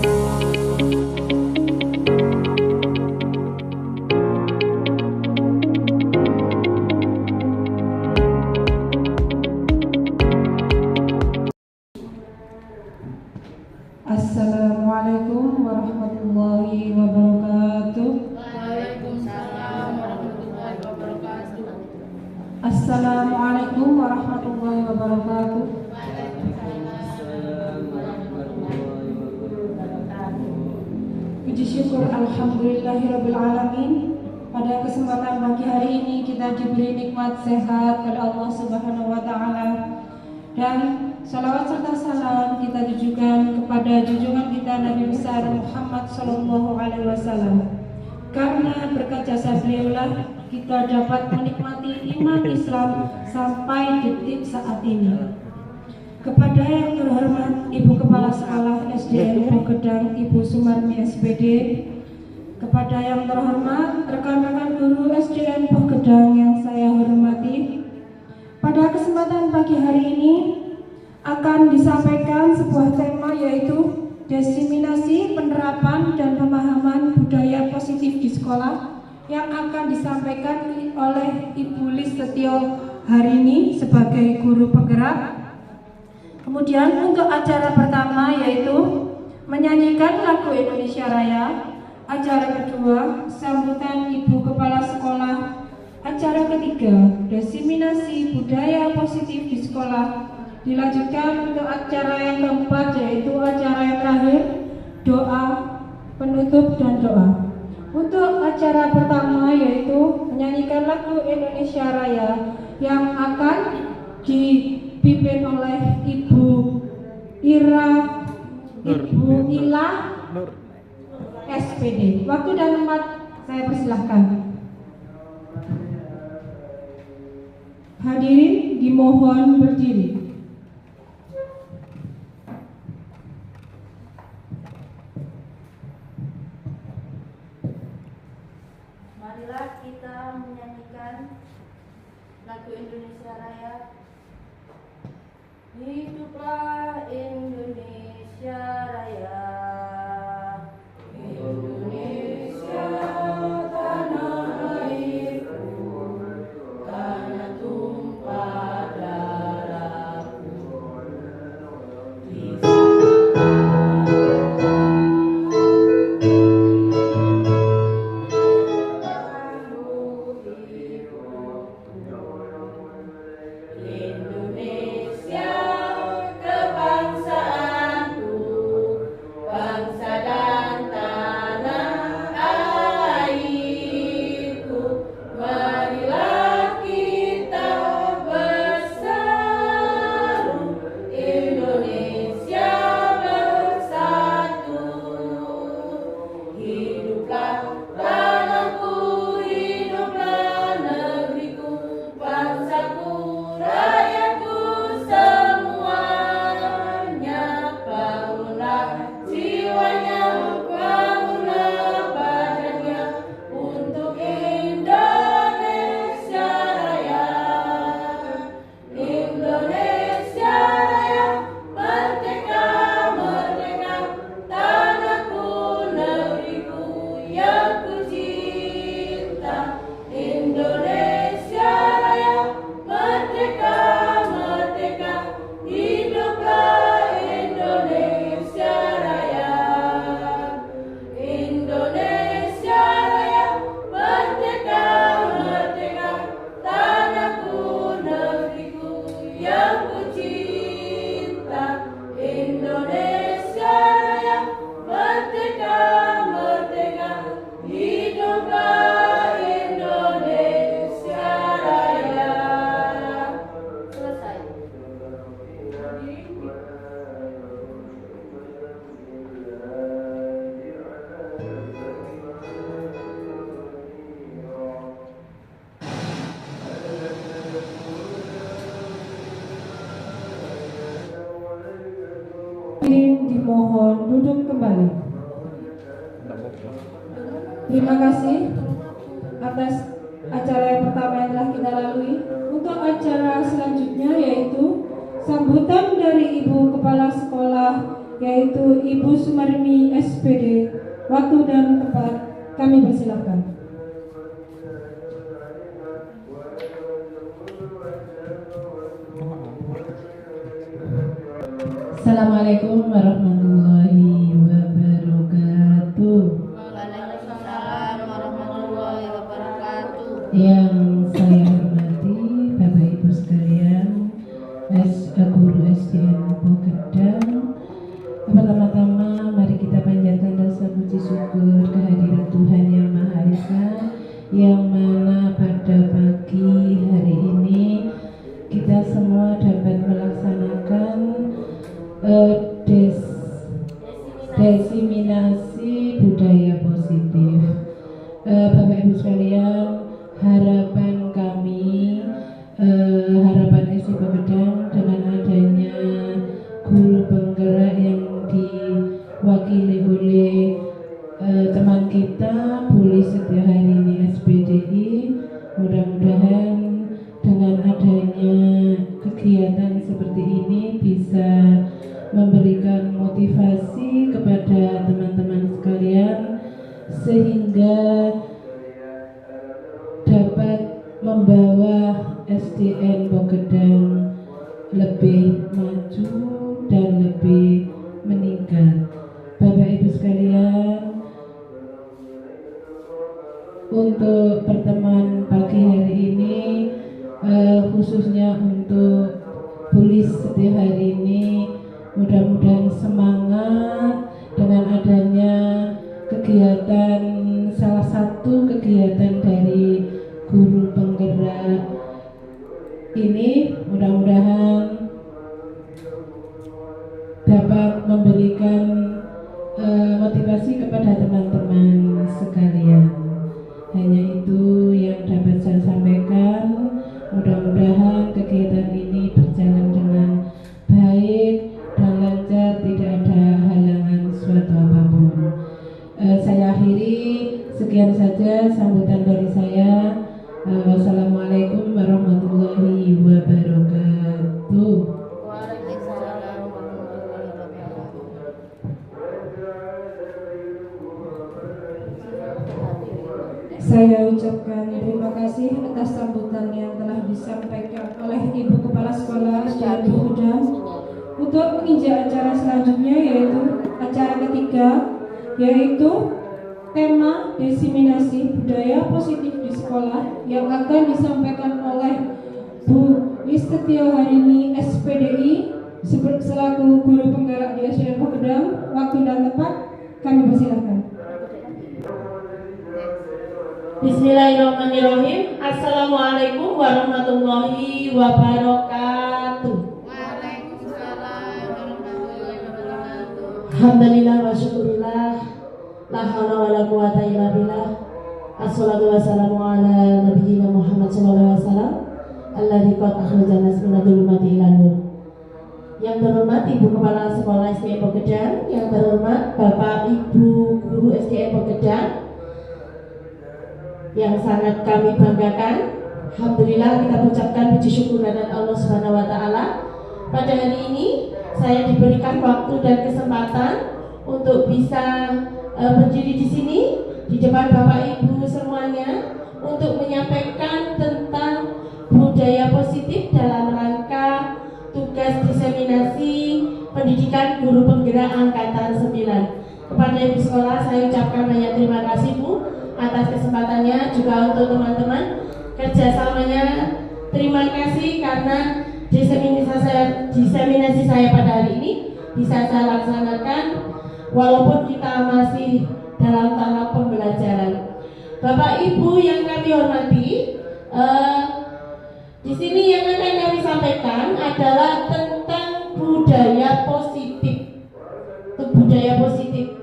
Assalamualaikum warahmatullahi wabarakatuh. Waalaikumsalam warahmatullahi wabarakatuh. Assalamualaikum warahmatullahi wabarakatuh. Waalaikumsalam warahmatullahi wabarakatuh. Puji syukur alhamdulillahirabbil alamin. Pada kesempatan pagi hari ini kita diberi nikmat sehat oleh Allah Subhanahu wa taala. Dan salawat serta salam kita tujukan kepada junjungan kita Nabi besar Muhammad sallallahu alaihi wasallam. Karena berkat jasa beliaulah kita dapat menikmati iman Islam sampai detik saat ini. Kepada yang terhormat Ibu Kepala Sekolah SDN Pogedang Ibu Sumarmi SPD, kepada yang terhormat rekan-rekan guru SDN Pogedang yang saya hormati, pada kesempatan pagi hari ini akan disampaikan sebuah tema, yaitu diseminasi penerapan dan pemahaman budaya positif di sekolah, yang akan disampaikan oleh Ibu Lis Setio hari ini sebagai guru penggerak. Kemudian untuk acara pertama yaitu menyanyikan lagu Indonesia Raya. Acara kedua sambutan Ibu Kepala Sekolah. Acara ketiga diseminasi budaya positif di sekolah. Dilanjutkan untuk acara yang keempat, yaitu acara yang terakhir, doa penutup dan doa. Untuk acara pertama yaitu menyanyikan lagu Indonesia Raya yang akan dipimpin oleh Ibu Ila SPD. Waktu dan tempat saya persilahkan. Hadirin dimohon berdiri. Marilah kita menyanyikan lagu Indonesia Raya. Hiduplah Indonesia Raya. Indonesia tanah airku, tanah tumpah darahku. Di Indonesia kebangsaanku, bangsa dan tanah airku. Marilah kita berseru, Indonesia bersatu. Hiduplah tanahku, hiduplah negeriku, bangsaku, rakyatku semuanya. Bangunlah jiwanya, bangunlah badannya untuk Indonesia Raya. Indonesia Raya, merdeka, merdeka, tanahku, negeriku yang ku cinta. Indonesia Raya, merdeka, merdeka, hiduplah Indonesia Raya. Indonesia Raya, merdeka, merdeka, tanahku, negeriku yang ku cinta. Indonesia Raya, merdeka, merdeka, hiduplah Indonesia Raya. Selesai. Hadirin dimohon duduk kembali. Terima kasih atas acara yang pertama yang telah kita lalui. Untuk acara selanjutnya yaitu sambutan dari Ibu Kepala Sekolah yaitu Ibu Sumarni SPD. Waktu dan tempat kami persilahkan. Assalamualaikum warahmatullahi wabarakatuh. Waalaikumsalam warahmatullahi wabarakatuh. Yang saya hormati Bapak Ibu sekalian, Guru SDN Bokedang. Pertama-tama mari kita panjatkan rasa puji syukur kehadirat Tuhan Yang Maha Esa, yang mana pada pagi hari ini kita semua dapat melaksanakan desiminasi budaya positif. Bapak Ibu sekalian, harapan kami, harapan SD Bokedang dengan adanya guru penggerak yang diwakili oleh teman kita Bu Lis Setiaharini SPDI, mudah-mudahan dengan adanya kegiatan seperti ini bisa memberikan motivasi kepada teman-teman sekalian sehingga dapat membawa SDN Bokedang lebih maju dan lebih meningkat. Bapak Ibu sekalian, untuk pertemuan pagi hari ini khususnya untuk Bu Lis Setiaharini, mudah-mudahan semangat dengan adanya kegiatan, salah satu kegiatan dari guru penggerak ini, mudah-mudahan dapat memberikan motivasi kepada teman-teman sekalian. Hanya itu yang dapat saya sampaikan. Mudah-mudahan kegiatan ini berjalan dengan baik dan lancar, tidak ada halangan suatu apapun. Saya akhiri, sekian saja sambutan dari saya. Wassalamualaikum warahmatullahi wabarakatuh. Waalaikumsalam warahmatullahi wabarakatuh. Saya ucapkan terima kasih atas sambutan yang telah disampaikan oleh Ibu Kepala Sekolah SDN Bokedang. Untuk menginjak acara selanjutnya, yaitu acara ketiga, yaitu tema desiminasi budaya positif di sekolah, yang akan disampaikan oleh Bu Lis Setiaharini SPDI selaku guru penggerak di SDN Bokedang. Waktu dan tempat kami persilahkan. Bismillahirrahmanirrahim. Assalamualaikum warahmatullahi wabarakatuh. Waalaikumsalam warahmatullahi wabarakatuh. Alhamdulillah wa syukurillah, la haula wala quwata illa billah. Assalatu wassalamu ala nabiyyina Muhammad sallallahu alaihi wasallam alladzi qad akhrajana min dhulumati ila nur. Yang terhormat Ibu Kepala Sekolah SDN Bokedang, yang terhormat Bapak Ibu Guru SDN Bokedang, yang sangat kami banggakan. Alhamdulillah, kita ucapkan puji syukur kepada Allah Subhanahu wa taala. Pada hari ini saya diberikan waktu dan kesempatan untuk bisa berdiri di sini di depan Bapak Ibu semuanya untuk menyampaikan tentang budaya positif dalam rangka tugas diseminasi pendidikan guru penggerak angkatan 9. Kepada Ibu sekolah saya ucapkan banyak terima kasih Bu atas kesempatannya, juga untuk teman-teman kerjasamanya. Terima kasih karena diseminasi saya pada hari ini bisa saya laksanakan walaupun kita masih dalam tahap pembelajaran. Bapak Ibu yang kami hormati, di sini yang akan kami sampaikan adalah tentang budaya positif. Budaya positif.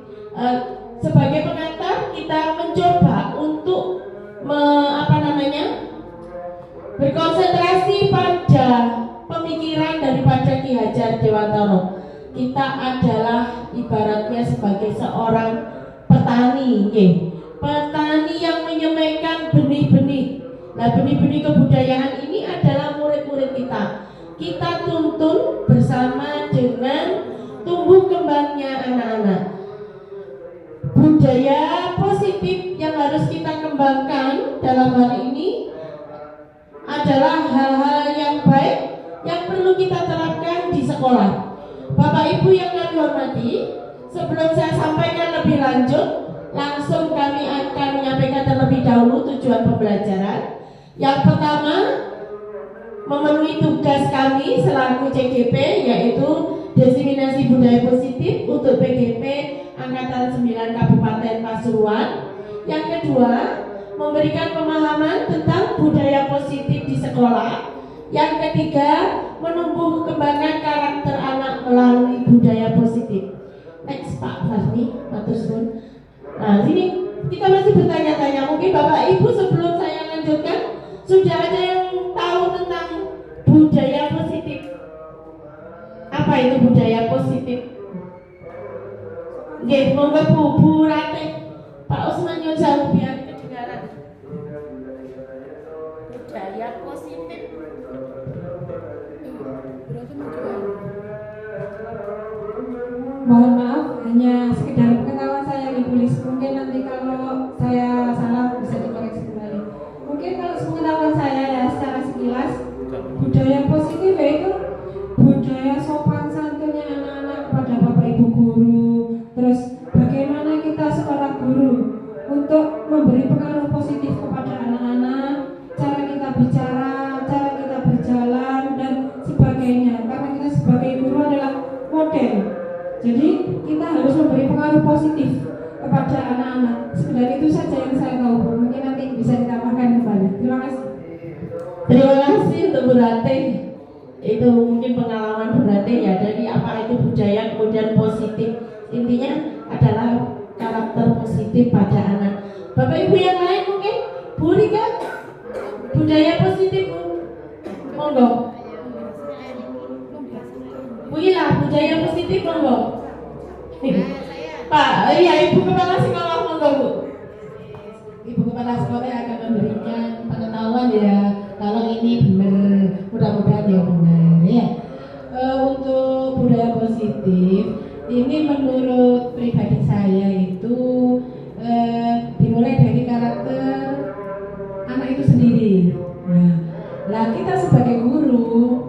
Sebagai pengantar, kita mencoba untuk berkonsentrasi pada pemikiran daripada Ki Hajar Dewantara. Kita adalah ibaratnya sebagai seorang petani, petani yang menyemekan benih-benih. Nah, benih-benih kebudayaan ini adalah murid-murid kita. Kita tuntun bersama dengan tumbuh kembangnya anak-anak. Budaya positif yang harus kita kembangkan dalam hal ini adalah hal-hal yang baik yang perlu kita terapkan di sekolah. Bapak Ibu yang kami hormati, sebelum saya sampaikan lebih lanjut, langsung kami akan menyampaikan terlebih dahulu tujuan pembelajaran. Yang pertama, memenuhi tugas kami selaku CGP, yaitu diseminasi budaya positif untuk PGP Angkatan 9 Kabupaten Pasuruan. Yang kedua, memberikan pemahaman tentang budaya positif di sekolah. Yang ketiga, menumbuh kembangkan karakter anak melalui budaya positif. Next Pak Fahmi, matur suwun. Nah, sini kita masih bertanya-tanya. Mungkin Bapak Ibu sebelum saya lanjutkan sudah ada yang tahu tentang budaya positif. Apa itu budaya positif? Nggih, monggo Bu Ratih. Pak Usman yo jauh biar kedengaran. Budaya positif. Mohon maaf, hanya sekedar pengetahuan saya ditulis. Mungkin nanti kalau saya salah bisa dikoreksi kembali. Mungkin kalau pengetahuan saya ya secara sekilas, budaya positif yaitu budaya sopan santunnya anak-anak kepada Bapak Ibu guru. Terus bagaimana kita seorang guru untuk memberi pengaruh positif kepada anak-anak, cara kita bicara, cara kita berjalan dan sebagainya. Karena kita sebagai guru adalah model. Jadi kita harus memberi pengaruh positif kepada anak-anak. Sekedar itu saja yang saya tahu, Bu. Mungkin nanti bisa ditambahkan kembali. Terima kasih. Terima kasih untuk Bu Ratih. Itu mungkin pengalaman Bu Ratih ya, dari apa itu budaya kemudian positif. Intinya adalah karakter positif pada anak. Bapak Ibu yang lain mungkin Bu Rika, budaya positif Bu. Monggo. Bu Ila, budaya positif monggo. Pak, iya Ibu Kepala Sekolah monggo Bu. Ibu Kepala Sekolah akan memberikan pengetahuan ya, kalau ini benar, mudah-mudahan ya benar ya. Untuk budaya positif, ini menurut pribadi saya itu dimulai dari karakter anak itu sendiri. Nah, kita sebagai guru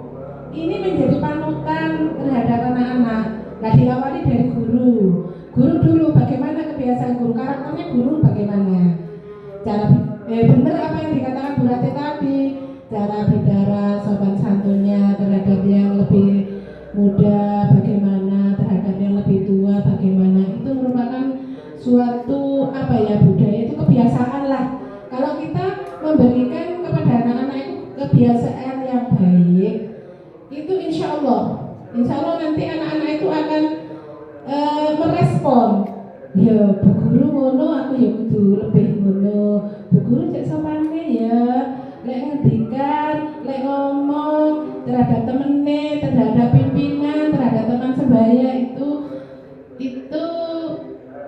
ini menjadi panutan terhadap anak-anak. Nah, diawali dari guru. Guru dulu, bagaimana kebiasaan guru, karakternya guru bagaimana? Cara benar apa yang dikatakan Bu Ratih tadi, cara bicara sopan santunnya terhadap yang lebih muda bagaimana, terhadap yang lebih tua bagaimana. Itu merupakan suatu apa ya, budaya, itu kebiasaan lah. Kalau kita memberikan kepada anak-anak itu kebiasaan yang baik, itu insya Allah nanti anak-anak itu akan merespon. Ya Bu Guru ngono, aku ya kudu lebih ngono. Bu Guru cek sopane ya, lek ngendikan, lek ngomong terhadap temene, terhadap pimpinan, terhadap teman sebaya itu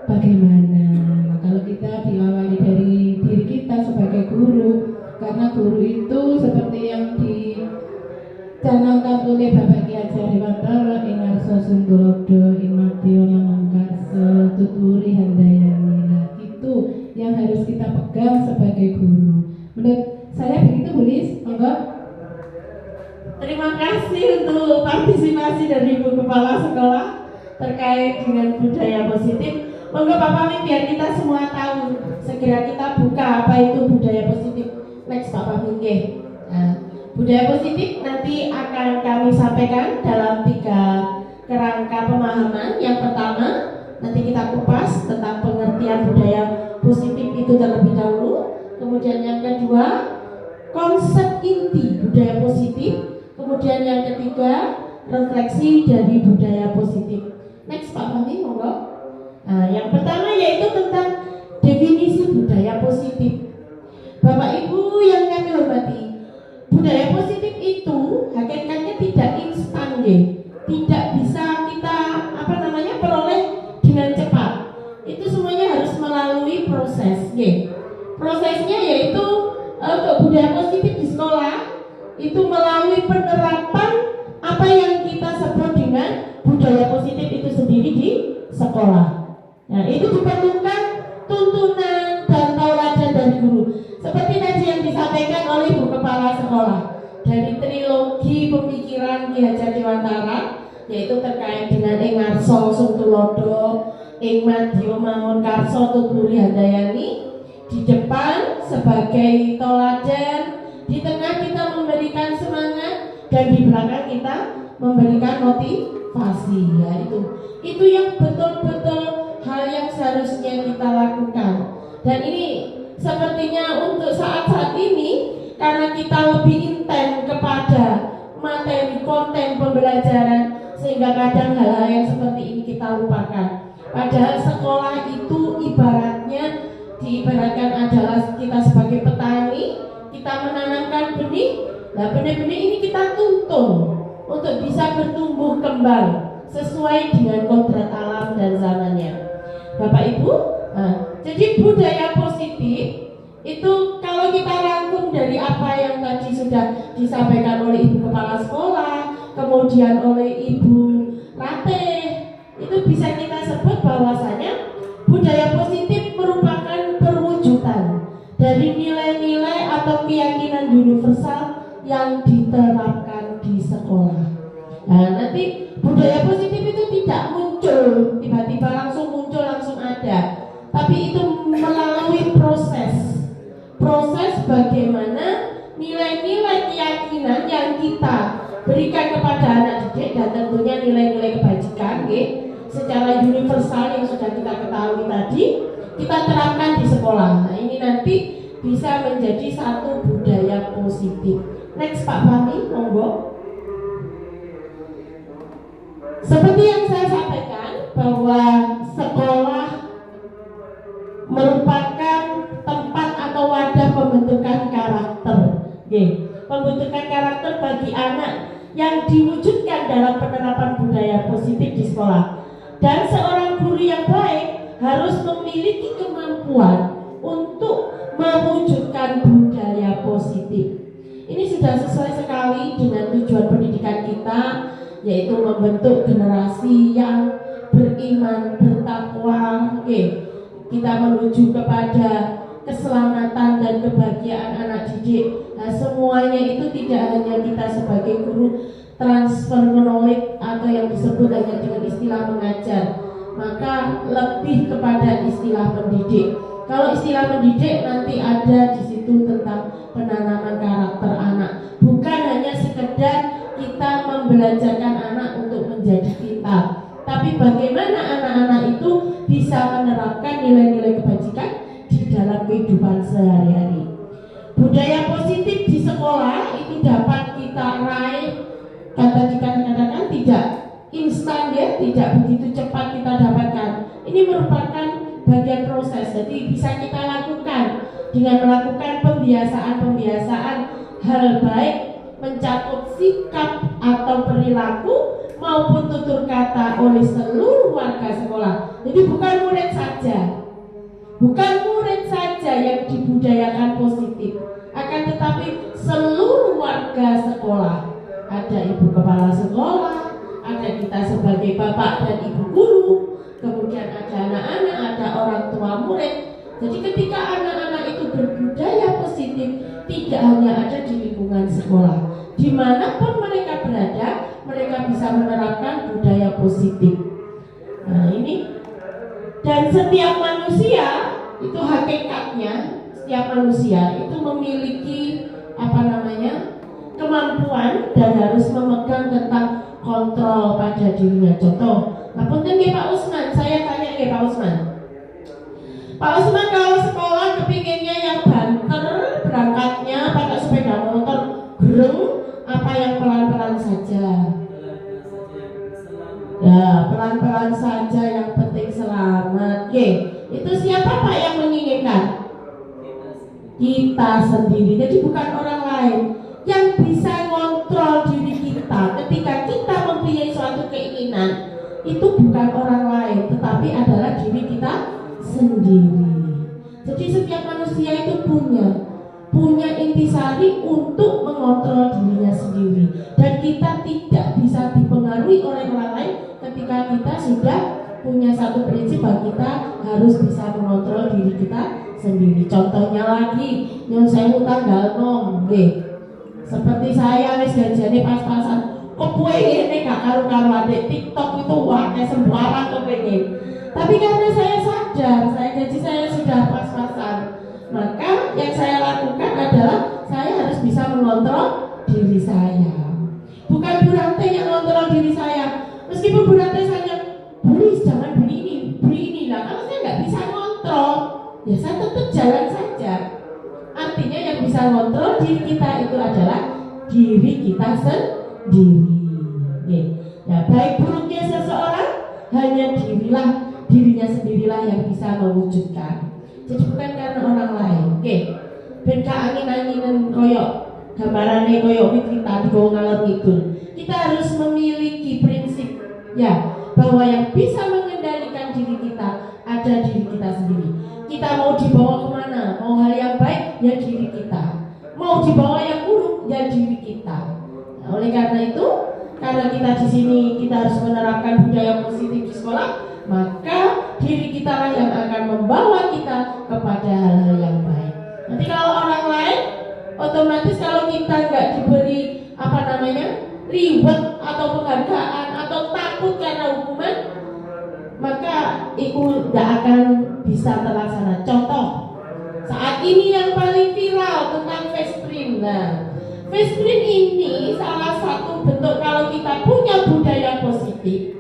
bagaimana? Nah, kalau kita diawali dari diri kita sebagai guru, karena guru itu seperti yang dicanangkan oleh Bapak Ki Hajar Dewantara ing ngarsa Sundorodo ing Madya Lamangkarsa tuturi handayani. Nah, itu yang harus kita pegang sebagai guru. Menurut saya begitu, Bu Lis. Monggo. Terima kasih untuk partisipasi dari Ibu Kepala Sekolah terkait dengan budaya positif. Monggo Bapak Pami, biar kita semua tahu, segera kita buka apa itu budaya positif. Next Pak Pami. Nah, budaya positif nanti akan kami sampaikan dalam 3 kerangka pemahaman. Yang pertama, nanti kita kupas tentang pengertian budaya positif itu terlebih dahulu. Kemudian yang kedua, konsep inti budaya positif. Kemudian yang ketiga, refleksi dari budaya positif. Next Pak Fahmi, monggo. Nah, yang pertama yaitu tentang definisi budaya positif. Bapak Ibu yang kami hormati, budaya positif itu hakikatnya tidak instan ya. Tidak bisa kita peroleh dengan cepat. Itu semuanya harus melalui proses ya. Prosesnya yaitu untuk budaya positif di sekolah itu melalui penerapan apa yang kita sebut dengan budaya positif itu sekolah. Nah, itu diperlukan tuntunan dan tauladan dari guru. Seperti tadi yang disampaikan oleh Ibu Kepala Sekolah dari trilogi pemikiran Ki Hajar Dewantara, yaitu terkait dengan ing ngarsa sung tulodo, ing madya mangun karsa tuturi handayani. Di depan sebagai toladan, di tengah kita memberikan semangat, dan di belakang kita memberikan motivasi. Ya, itu yang betul-betul hal yang seharusnya kita lakukan. Dan ini sepertinya untuk saat-saat ini, karena kita lebih intens kepada materi konten pembelajaran, sehingga kadang hal-hal yang seperti ini kita lupakan. Padahal sekolah itu diibaratkan adalah kita sebagai petani, kita menanamkan benih. Nah, benih-benih ini kita tuntun untuk bisa bertumbuh kembang sesuai dengan kodrat alam dan zamannya. Bapak Ibu, jadi budaya positif itu kalau kita rangkum dari apa yang tadi sudah disampaikan oleh Ibu Kepala Sekolah, kemudian oleh Ibu Ratih, itu bisa kita sebut bahwasanya budaya positif merupakan perwujudan dari nilai-nilai atau keyakinan universal yang diterapkan di sekolah. Nah, nanti budaya positif itu tidak muncul tiba-tiba langsung muncul langsung ada, tapi itu melalui proses bagaimana nilai-nilai keyakinan yang kita berikan kepada anak didik, dan tentunya nilai-nilai kebajikan secara universal yang sudah kita ketahui tadi, kita terapkan di sekolah. Nah, ini nanti bisa menjadi satu budaya positif. Next Pak Fahmi, monggo. Seperti yang saya sampaikan bahwa sekolah merupakan tempat atau wadah pembentukan karakter. Pembentukan karakter bagi anak yang diwujudkan dalam penerapan budaya positif di sekolah. Dan seorang guru yang baik harus memiliki kemampuan untuk mewujudkan budaya positif. Ini sudah sesuai sekali dengan tujuan pendidikan kita, yaitu membentuk generasi yang beriman, bertakwa. Kita menuju kepada keselamatan dan kebahagiaan anak didik. Nah, semuanya itu tidak hanya kita sebagai guru transfer knowledge atau yang disebut hanya dengan istilah mengajar, maka lebih kepada istilah mendidik. Kalau istilah mendidik nanti ada di situ tentang penanaman karakter anak, bukan hanya sekedar kita membelajarkan anak untuk menjadi pintar, tapi bagaimana anak-anak itu bisa menerapkan nilai-nilai kebajikan di dalam kehidupan sehari-hari. Budaya positif di sekolah itu dapat kita raih, katakan tidak instan ya, tidak begitu cepat kita dapatkan. Ini merupakan bagian proses, jadi bisa kita lakukan dengan melakukan pembiasaan hal baik, mencakup sikap atau perilaku maupun tutur kata oleh seluruh warga sekolah. Jadi bukan murid saja yang dibudayakan positif, akan tetapi seluruh warga sekolah. Ada ibu kepala sekolah, ada kita sebagai bapak dan ibu guru, kemudian ada anak-anak, ada orang tua murid. Jadi ketika anak-anak itu berbudaya positif, tidak hanya ada di lingkungan sekolah, dimanapun mereka berada, mereka bisa menerapkan budaya positif. Nah, ini, dan setiap manusia itu hakikatnya, setiap manusia itu memiliki kemampuan dan harus memegang tentang kontrol pada dirinya. Contoh, punten nggih Pak Usman, saya tanya nggih Pak Usman. Pak Usman kalau sekolah kepinginnya yang banter, berangkatnya pakai sepeda motor gereng, apa yang pelan-pelan saja? Ya, pelan-pelan saja, yang penting selamat. Oke, itu siapa Pak yang menginginkan? Kita sendiri. Jadi bukan orang lain. Yang bisa ngontrol diri kita ketika kita mempunyai suatu keinginan, itu bukan orang lain, tetapi adalah diri kita sendiri. Jadi setiap manusia itu punya intisari untuk mengontrol dirinya sendiri, dan kita tidak bisa dipengaruhi oleh orang lain ketika kita sudah punya satu prinsip bahwa kita harus bisa mengontrol diri kita sendiri. Contohnya lagi, yang saya tanggal nom, seperti saya wis gajiane pas-pasan, kepengen gak karu-karuan di TikTok itu wae sembarang kepengen. Tapi karena saya sadar, gaji saya sudah pas-pasan, maka yang saya lakukan adalah saya harus bisa mengontrol diri saya. Bukan berarti yang mengontrol diri saya. Meskipun berarti saya please jangan beli ini lah. Kalau saya nggak bisa ngontrol, ya saya tetap jalan saja. Artinya yang bisa ngontrol diri kita itu adalah diri kita sendiri. Ya, baik buruknya seseorang hanya dirinya sendirilah yang bisa mewujudkan. Jadi bukan karena orang lain. Ben angin-anginan koyok gambarannya koyok kita dibawa ngalor ngidul. Kita harus memiliki prinsip ya bahwa yang bisa mengendalikan diri kita ada diri kita sendiri. Kita mau dibawa kemana? Mau hal yang baik ya diri kita. Mau dibawa yang buruk ya diri kita. Nah, oleh karena itu, karena kita di sini kita harus menerapkan budaya positif di sekolah, maka diri kita lah yang akan membawa kita kepada hal-hal yang baik. Nanti kalau orang lain, otomatis kalau kita nggak diberi reward atau penghargaan atau takut karena hukuman, maka itu tidak akan bisa terlaksana. Contoh, saat ini yang paling viral tentang face cream. Nah, face cream ini salah satu bentuk kalau kita punya budaya positif.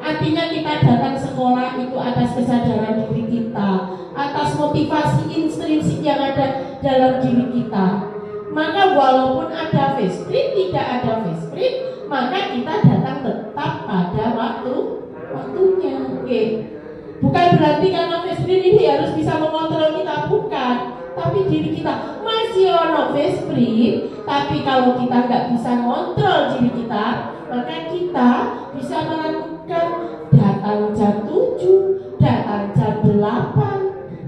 Artinya kita datang sekolah itu atas kesadaran diri kita, atas motivasi intrinsik yang ada dalam diri kita. Maka walaupun ada face cream, tidak ada face cream, maka kita datang tetap pada waktunya. Bukan berarti karena face cream ini harus bisa mengontrol kita, bukan. Tapi diri kita masih ono face cream, tapi kalau kita nggak bisa mengontrol diri kita, maka kita bisa melakukan datang jam 7, datang jam 8,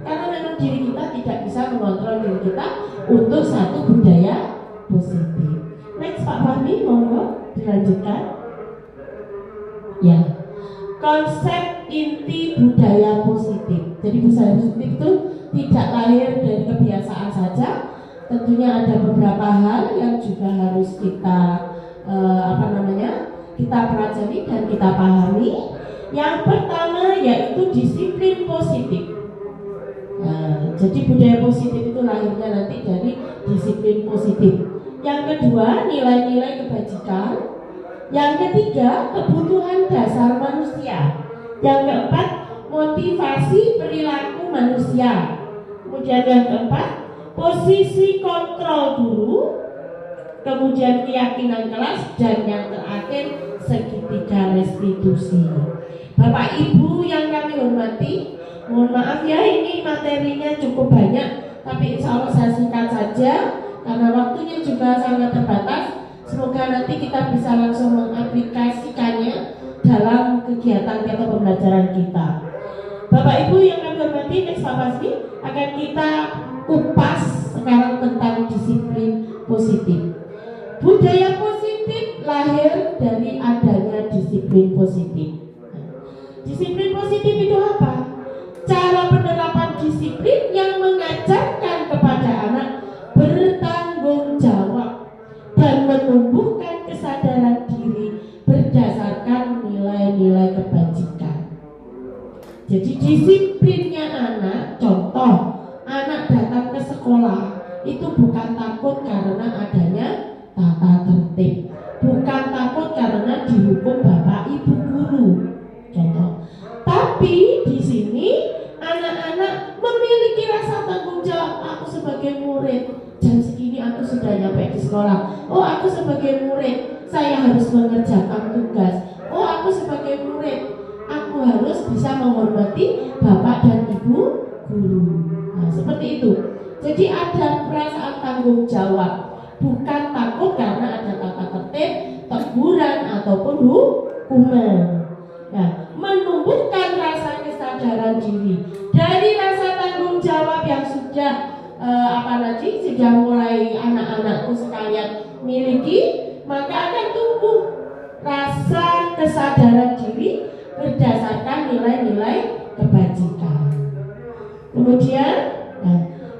karena memang diri kita tidak bisa mengontrol diri kita untuk satu budaya positif. Next Pak Fahmi, monggo dilanjutkan. Ya, konsep inti budaya positif. Jadi budaya positif itu tidak lahir dari kebiasaan saja. Tentunya ada beberapa hal yang juga harus kita kita pelajari dan kita pahami. Yang pertama yaitu disiplin positif. Nah, jadi budaya positif itu lahirnya nanti dari disiplin positif. Yang kedua, nilai-nilai kebajikan. Yang ketiga, kebutuhan dasar manusia. Yang keempat, motivasi perilaku manusia. Kemudian yang keempat, posisi kontrol guru. Kemudian keyakinan kelas, dan yang terakhir segitiga restitusi. Bapak Ibu yang kami hormati, mohon maaf ya ini materinya cukup banyak, tapi insya Allah saya singkat saja karena waktunya juga sangat terbatas. Semoga nanti kita bisa langsung mengaplikasikannya dalam kegiatan atau pembelajaran kita. Bapak Ibu yang kami hormati, next Pak Fasli akan kita kupas sekarang tentang disiplin positif. Budaya positif lahir dari adanya disiplin positif. Disiplin positif itu apa? Cara penerapan disiplin yang mengajarkan kepada anak bertanggung jawab dan menumbuhkan kesadaran diri berdasarkan nilai-nilai kebajikan. Jadi disiplinnya anak, contoh anak datang ke sekolah itu bukan takut karena adanya tata tertib, bukan takut karena dihukum bapak ibu guru, contoh. Tapi di sini anak-anak memiliki rasa tanggung jawab. Aku sebagai murid jam segini aku sudah nyampe di sekolah. Oh, aku sebagai murid saya harus mengerjakan tugas. Oh, aku sebagai murid aku harus bisa menghormati bapak dan ibu guru. Nah, seperti itu. Jadi ada perasaan tanggung jawab. Bukan takut karena ada tata tertib, teguran ataupun hukuman. Nah, menumbuhkan rasa kesadaran diri dari rasa tanggung jawab yang sudah sudah mulai anak-anakku sekalian miliki, maka akan tumbuh rasa kesadaran diri berdasarkan nilai nilai-nilai kebajikan. Kemudian,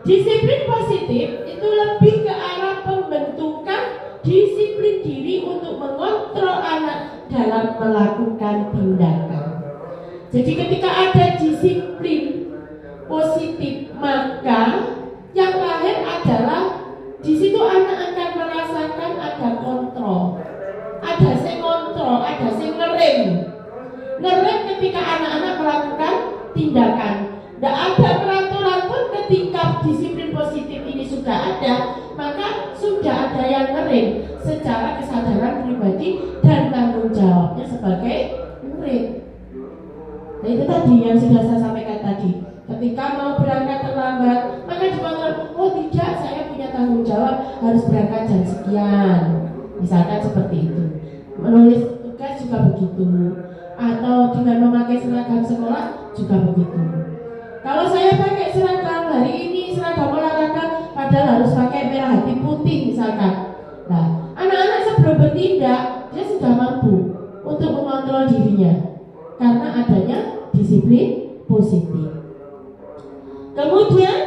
disiplin positif itu lebih ke arah pembentukan disiplin diri untuk mengontrol anak dalam melakukan tindakan. Jadi ketika ada disiplin positif, maka yang lahir adalah di situ anak akan merasakan ada kontrol, ada yang kontrol, ada yang ngerem ketika anak-anak melakukan tindakan. Tidak ada peraturan pun ketika disiplin positif ini sudah ada, maka sudah ada yang ngerem secara kesadaran pribadi dan tanggung jawabnya sebagai murid. Nah itu tadi yang sudah saya sampaikan tadi. Ketika mau berangkat terlambat, maka dikontrol, oh tidak, saya punya tanggung jawab harus berangkat jam sekian. Misalkan seperti itu. Menulis tugas juga begitu. Atau dengan memakai seragam sekolah juga begitu. Kalau saya pakai seragam hari ini, seragam olahraga, padahal harus pakai merah hati putih misalkan. Nah, anak-anak sebelum bertindak, dia sudah mampu untuk mengontrol dirinya karena adanya disiplin positif. Kemudian,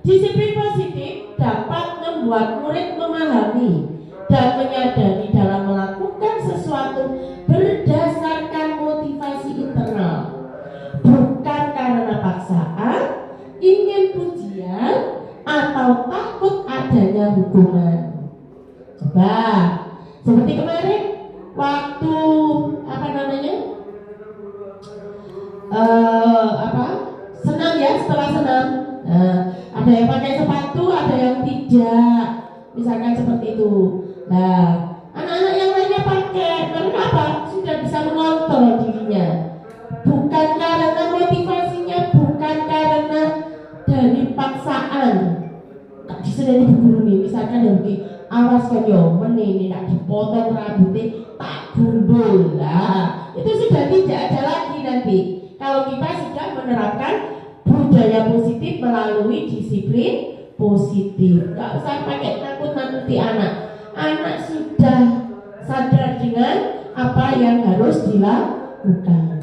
disiplin positif dapat membuat murid memahami dan menyadari dalam melakukan sesuatu berdasarkan motivasi internal, bukan karena paksaan, ingin pujian, atau takut adanya hukuman. Coba, seperti kemarin waktu senam ya, setelah senam, ada yang pakai sepatu, ada yang tidak, misalkan seperti itu. Nah, anak-anak yang lainnya pakai, mereka apa? Sudah bisa mengontrol dirinya. Bukan karena motivasinya, bukan karena dari paksaan. Tak diseneni guru nih, misalkan yang awas kan yo, menini tak dipotong rambutnya, tak gundul. Nah, itu sudah tidak ada lagi nanti. Kalau kita sudah menerapkan budaya positif melalui disiplin positif, nggak usah pakai nakut-nakuti anak. Anak sudah sadar dengan apa yang harus dilakukan.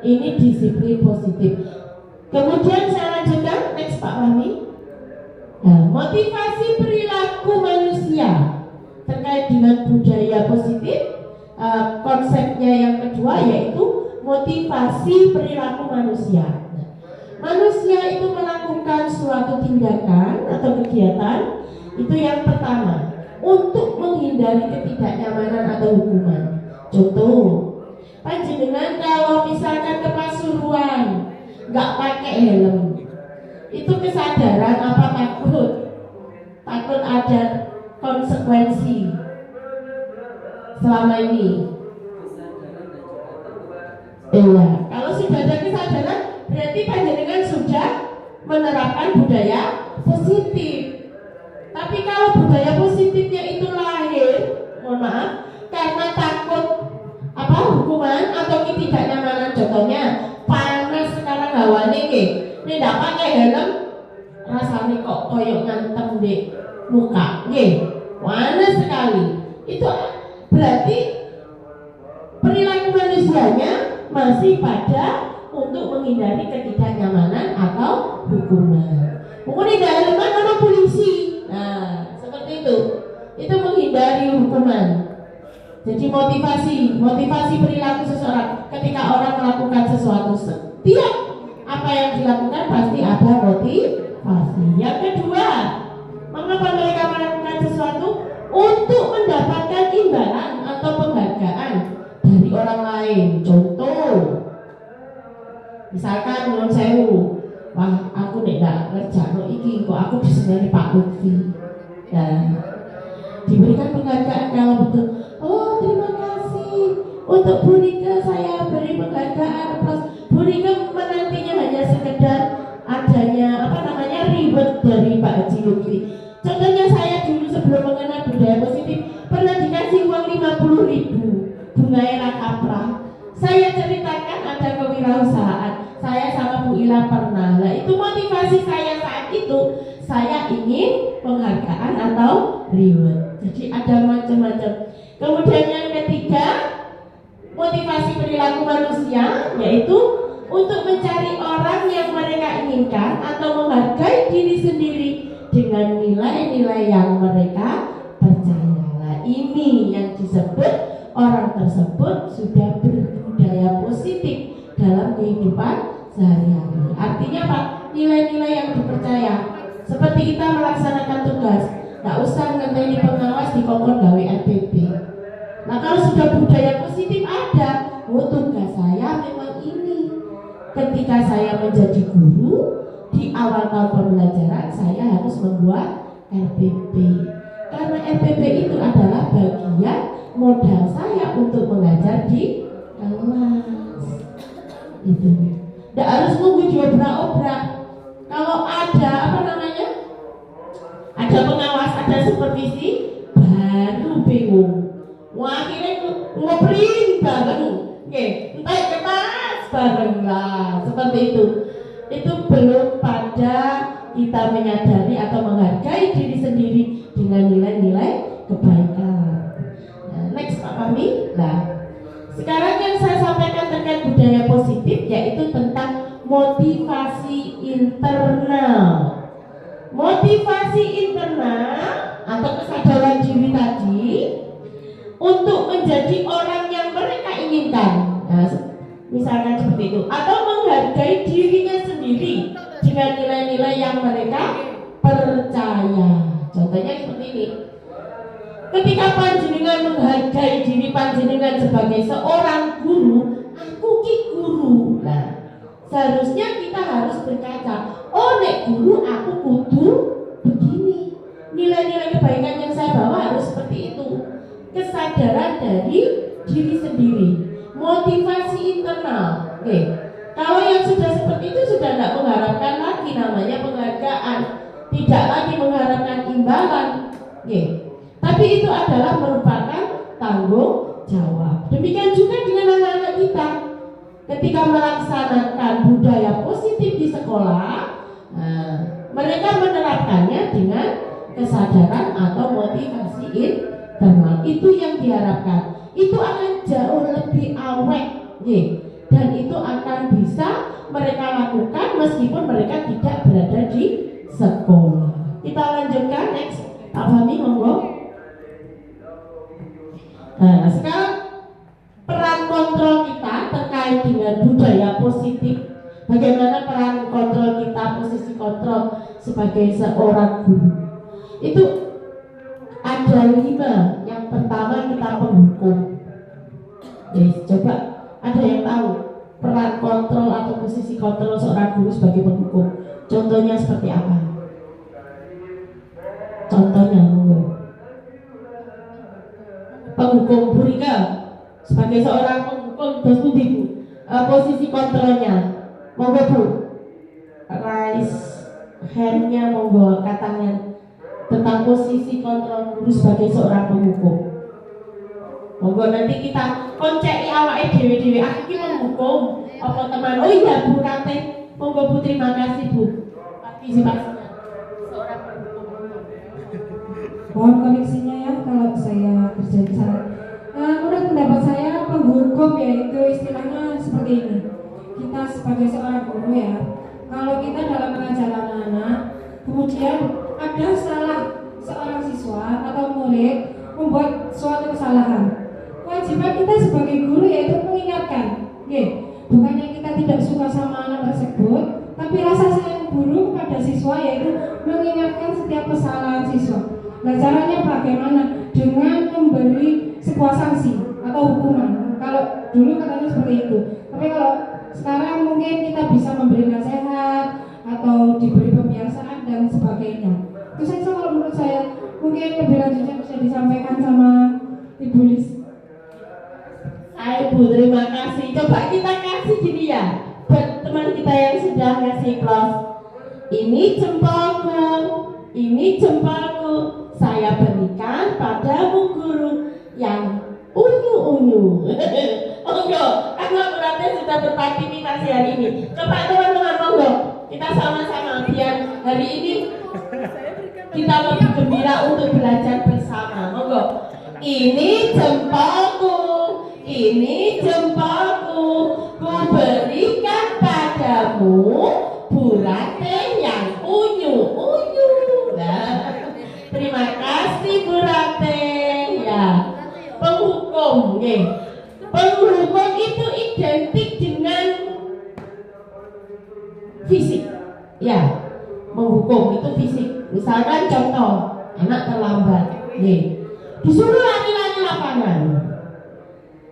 Ini disiplin positif. Kemudian saya lanjutkan, next Pak Wahmi. Nah, motivasi perilaku manusia terkait dengan budaya positif. Konsepnya yang kedua yaitu motivasi perilaku manusia. Manusia itu melakukan suatu tindakan atau kegiatan itu yang pertama untuk menghindari ketidaknyamanan atau hukuman. Contoh, panjenengan kalau misalkan ke Pasuruan nggak pakai helm, itu kesadaran apa takut? Takut ada konsekuensi selama ini. Iya, kalau sudah ada kesadaran berarti panjenengan sudah menerapkan budaya positif. Tapi kalau budaya positifnya itu lahir, mohon maaf, karena takut hukuman atau ketidaknyamanan. Contohnya panas sekarang hawane nggih, nek ndak pakai helm rasanya kok koyok ngantem di muka nggih, panas sekali. Itu berarti perilaku manusianya masih pada untuk menghindari ketidaknyamanan atau hukuman. Mungkin tidak helman mana polisi. Nah, seperti itu. Itu menghindari hukuman. Jadi motivasi perilaku seseorang ketika orang melakukan sesuatu, setiap apa yang dilakukan pasti ada motivasi. Yang kedua, mengapa mereka melakukan sesuatu? Untuk mendapatkan imbalan atau penghargaan dari orang lain. Contoh, misalkan nyuwun sewu, wah aku nek ndak ngerjakno iki kok aku diseneni Pak Lutfi. Nah, diberikan penghargaan kalau betul. Oh, terima kasih untuk Bu Rika, saya beri penghargaan. Plus Bu Rika menantinya hanya sekedar adanya reward dari Pak Haji Lutfi. Contohnya saya dulu sebelum mengenal budaya positif pernah dikasih uang 50.000 bunga era kaprah. Saya ceritakan ada kewirausahaan. Saya sama Bu Ila pernah. Nah, itu motivasi saya saat itu. Saya ingin penghargaan atau reward. Jadi ada macam-macam. Kemudian yang ketiga, motivasi perilaku manusia yaitu untuk mencari orang yang mereka inginkan atau menghargai diri sendiri dengan nilai-nilai yang mereka percaya. Nah, ini yang disebut orang tersebut sudah berbudaya positif dalam kehidupan sehari-hari. Artinya apa? Nilai-nilai yang dipercaya. Seperti kita melaksanakan tugas, nggak usah ngenteni pengawas di kongkon gawe RPP. Nah, kalau sudah budaya positif ada, tugas saya memang ini. Ketika saya menjadi guru, di awal tahun pembelajaran saya harus membuat RPP. Karena RPP itu adalah bagian modal saya untuk mengajar di kelas. Itu. Tidak harus nunggu diobrak-obrak. Kalau ada ada pengawas, ada supervisi, baru bingung. Wah, akhirnya ngobrol bareng, entah kemas bareng lah, seperti itu. Itu belum pada kita menyadari atau menghargai diri sendiri dengan nilai-nilai kebaikan. Nah, next Pak Fahmi. Nah, sekarang yang saya sampaikan terkait budaya positif yaitu tentang motivasi internal. Motivasi internal atau kesadaran diri tadi untuk menjadi orang yang mereka inginkan. Nah, misalkan seperti itu, atau menghargai dirinya sendiri dengan nilai-nilai yang mereka percaya. Contohnya seperti ini. Ketika panjenengan menghargai diri panjenengan sebagai seorang guru, aku ki guru. Nah, seharusnya kita harus berkata, oh nek guru aku kudu begini. Nilai-nilai kebaikan yang saya bawa harus seperti itu. Kesadaran dari diri sendiri, motivasi internal. Kalau yang sudah seperti itu sudah tidak mengharapkan lagi namanya penghargaan, tidak lagi mengharapkan imbalan. Tapi itu adalah merupakan tanggung jawab. Demikian juga dengan anak-anak kita. Ketika melaksanakan budaya positif di sekolah, mereka menerapkannya dengan kesadaran atau motivasi internal. Itu yang diharapkan. Itu akan jauh lebih awet, dan itu akan bisa mereka lakukan meskipun mereka tidak berada di sekolah. Kita lanjutkan next, Pak Fahmi, monggo. Nah, sekarang peran kontrol kita terkait dengan budaya positif. Bagaimana peran kontrol kita, posisi kontrol sebagai seorang guru? Itu ada 5. Yang pertama kita menghukum. Coba ada yang tahu peran kontrol atau posisi kontrol seorang guru sebagai penghukum? Contohnya seperti apa? Contohnya monggo. Penghukum Bu Rika sebagai seorang penghukum terus Bu, posisi kontrolnya monggo Bu, raise hand-nya monggo, katanya tentang posisi kontrol guru sebagai seorang penghukum. Monggo nanti kita konceki awake dhewe-dhewe, aku iki menghukum apa teman. Oh iya Bu Kate, monggo Bu, terima kasih Bu partisipasinya. Seorang penghukum. Mohon koreksinya ya kalau saya kerja di sana. Menurut pendapat saya penghukum yaitu istilahnya seperti ini. Kita sebagai seorang guru ya, kalau kita dalam mengajar anak-anak, kemudian ada salah seorang siswa atau murid membuat suatu kesalahan, kewajiban kita sebagai guru yaitu mengingatkan. Bukannya kita tidak suka sama anak tersebut, tapi rasa sayang guru kepada siswa yaitu mengingatkan setiap kesalahan siswa. Nah, caranya bagaimana? Dengan memberi sebuah sanksi atau hukuman. Kalau dulu katanya seperti itu, tapi kalau sekarang mungkin kita bisa memberi nasihat atau diberi pembiasaan dan sebagainya. Itu saja kalau menurut saya. Mungkin lebih lanjutnya bisa disampaikan sama Ibu Lis. Ibu, terima kasih. Coba kita kasih gini ya, buat teman kita yang sudah ngasih close. Ini jempolku, ini jempolku. Saya berikan padamu guru yang unyu-unyu. Monggo, karena berarti sudah berpartisipasi hari ini. Coba teman-teman monggo, kita sama-sama biar hari ini kita lebih gembira untuk belajar bersama. Monggo. Ini jempolku, ini jempolku, ku berikan kamu Burate yang unyu-unyu. Nah, terima kasih Burate. Ya, penghukum, nggih. Penghukum itu identik dengan fisik. Ya, menghukum itu fisik. Misalkan contoh, anak terlambat, nggih. Disuruh lari-lari lapangan.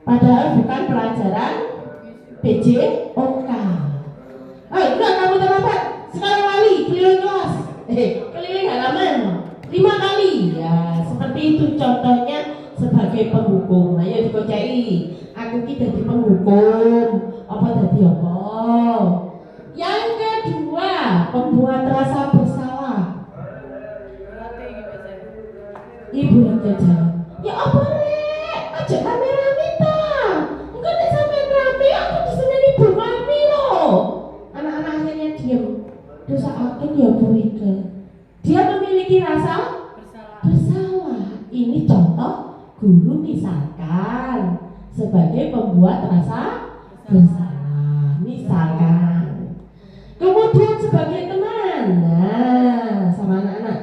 Padahal bukan pelajaran PJOK. Udah kamu terlambat, sekarang lari keliling kelas, keliling halaman 5 kali. Ya, seperti itu contohnya sebagai penghukum. Ayo dikocai, aku ki dadi penghukum, apa dadi apa? Yang kedua, pembuat rasa bersalah. Ibu kerja. Ya apa rek? Aja rame-rame ta. Engko nek sampean rame aku diseneni ibu mami loh. Anak-anak akhirnya diam. Dosa akan ya Bu Rika. Dia memiliki rasa bersalah. Ini contoh guru misalkan sebagai pembuat rasa bersalah. Misalkan. Kemudian sebagai teman. Nah, sama anak-anak.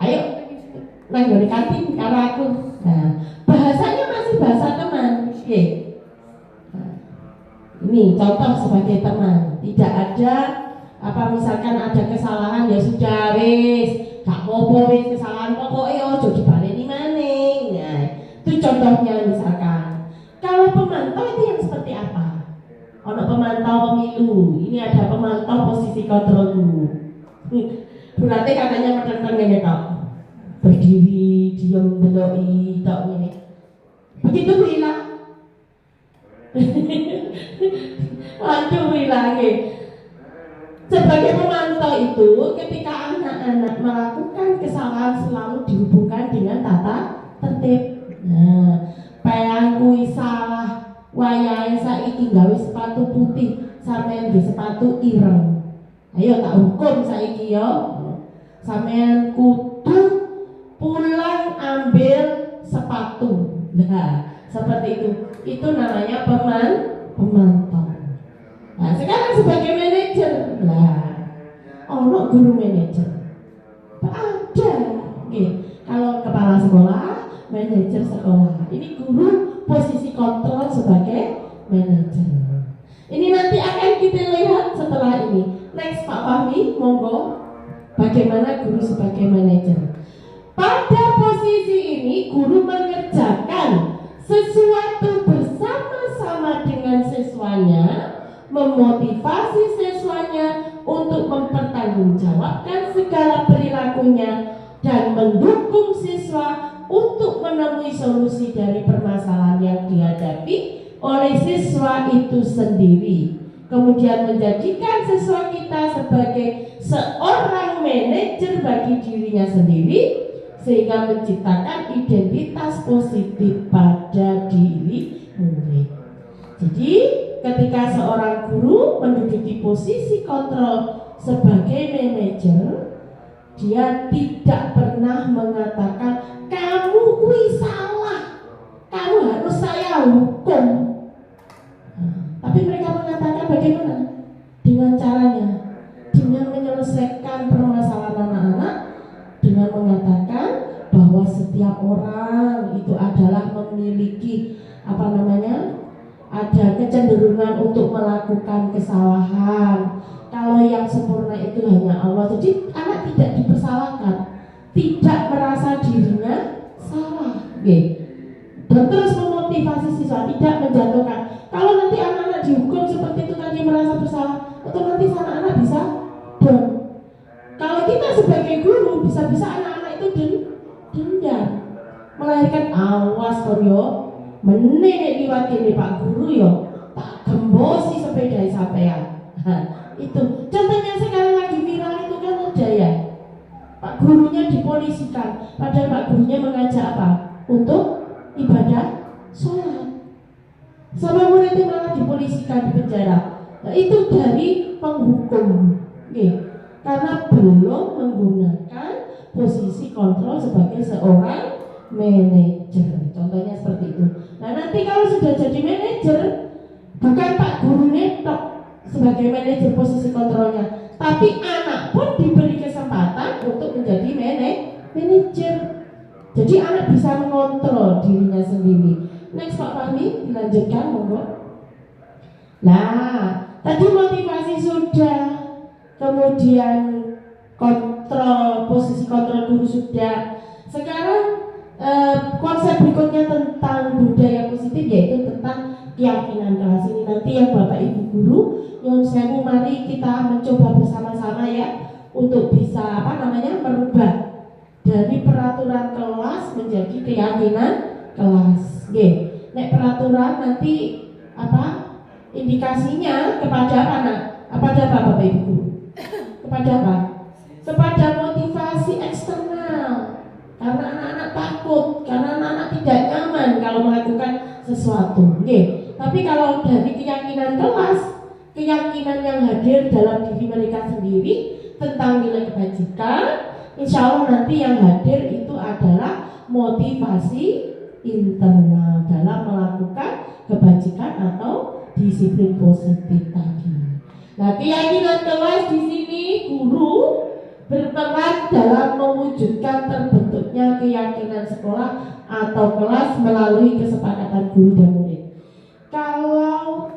Ayo nang di kantin karo aku. Nah, bahasanya masih bahasa teman. Oke. Nah, ini contoh sebagai teman. Tidak ada apa misalkan ada kesalahan ya sudah wis, gak apa-apa wis kesalahan pokoknya ojo dibaleni maning. Nah, itu contohnya misalkan. Kalau pemantau itu yang seperti apa? Ono pemantau pemilu. Ini ada pemantau posisi kontrol dulu. Berarti katanya meteng-meteng ngene tok. Berdiri, diam, deloi, tok ngene. Begitu hilang. Waduh hilang. Sebagai pemantau itu, ketika anak-anak melakukan kesalahan selalu dihubungkan dengan tata tertib. Nah, pengen kuwi salah, wayahe saiki gawe sepatu putih, sampean di sepatu ireng. Ayo tak hukum saiki yo. Sampean kudu pulang ambil sepatu. Nah, seperti itu. Itu namanya pemantau. Nah, sekarang sebagai manajer, ono guru manajer. Ada. Oke, kalau kepala sekolah, manajer sekolah. Ini guru posisi kontrol sebagai manajer. Ini nanti akan kita lihat setelah ini. Next Pak Fahmi, monggo. Bagaimana guru sebagai manajer? Pada posisi ini guru mengerjakan sesuatu bersama-sama dengan siswanya, memotivasi siswanya untuk mempertanggungjawabkan segala perilakunya dan mendukung siswa untuk menemui solusi dari permasalahan yang dihadapi oleh siswa itu sendiri. Kemudian menjadikan siswa kita sebagai seorang manajer bagi dirinya sendiri, sehingga menciptakan identitas positif pada diri murid. Jadi ketika seorang guru menduduki posisi kontrol sebagai manajer, dia tidak pernah mengatakan kamu kuwi salah, kamu harus saya hukum. Tapi mereka mengatakan bagaimana? Dengan caranya, dengan menyelesaikan permasalahan anak-anak, dengan mengatakan bahwa setiap orang itu adalah memiliki ada kecenderungan untuk melakukan kesalahan. Kalau yang sempurna itu hanya Allah. Jadi anak tidak dipersalahkan, tidak merasa dirinya salah. Dan terus memotivasi siswa, tidak menjatuhkan. Kalau nanti anak-anak dihukum seperti itu tadi merasa bersalah, otomatis anak-anak bisa down. Kalau kita sebagai guru bisa-bisa anak-anak itu dendam, melahirkan awas kon yo, meneh liwat ini Pak Guru yo, tak gembosi sepeda sampean. Itu contohnya sekarang lagi viral itu kan ada ya, Pak Gurunya dipolisikan, padahal Pak Gurunya mengajak apa? Untuk ibadah sholat. Sama muridnya malah dipolisikan di penjara. Nah, itu dari penghukum, karena belum menggunakan posisi kontrol sebagai seorang manajer. Contohnya seperti itu. Nah nanti kalau sudah jadi manajer, bukan Pak Guru netok, sebagai manajer posisi kontrolnya, tapi anak pun diberi kesempatan untuk menjadi manajer. Jadi anak bisa mengontrol dirinya sendiri. Next Pak Fahmi, dilanjutkan monggo. Nah, tadi motivasi sudah, kemudian kontrol, posisi kontrol guru sudah. Sekarang konsep berikutnya tentang budaya positif, yaitu tentang keyakinan kelas. Ini nanti yang Bapak Ibu guru, nyuwun sewu, mari kita mencoba bersama-sama ya untuk bisa merubah dari peraturan kelas menjadi keyakinan kelas. Oke, nek peraturan nanti indikasinya kepada apa nak? Kepada apa Bapak Ibu guru? Kepada apa? Kepada motivasi eksternal. Karena anak-anak takut, karena anak-anak tidak nyaman kalau melakukan sesuatu. Oke, tapi kalau dari keyakinan kelas, keyakinan yang hadir dalam diri mereka sendiri tentang nilai kebajikan, insya Allah nanti yang hadir itu adalah motivasi internal dalam melakukan kebajikan atau disiplin positif tadi. Nah, keyakinan kelas di sini guru berperan dalam mewujudkan terbentuknya keyakinan sekolah atau kelas melalui kesepakatan guru dan murid. Kalau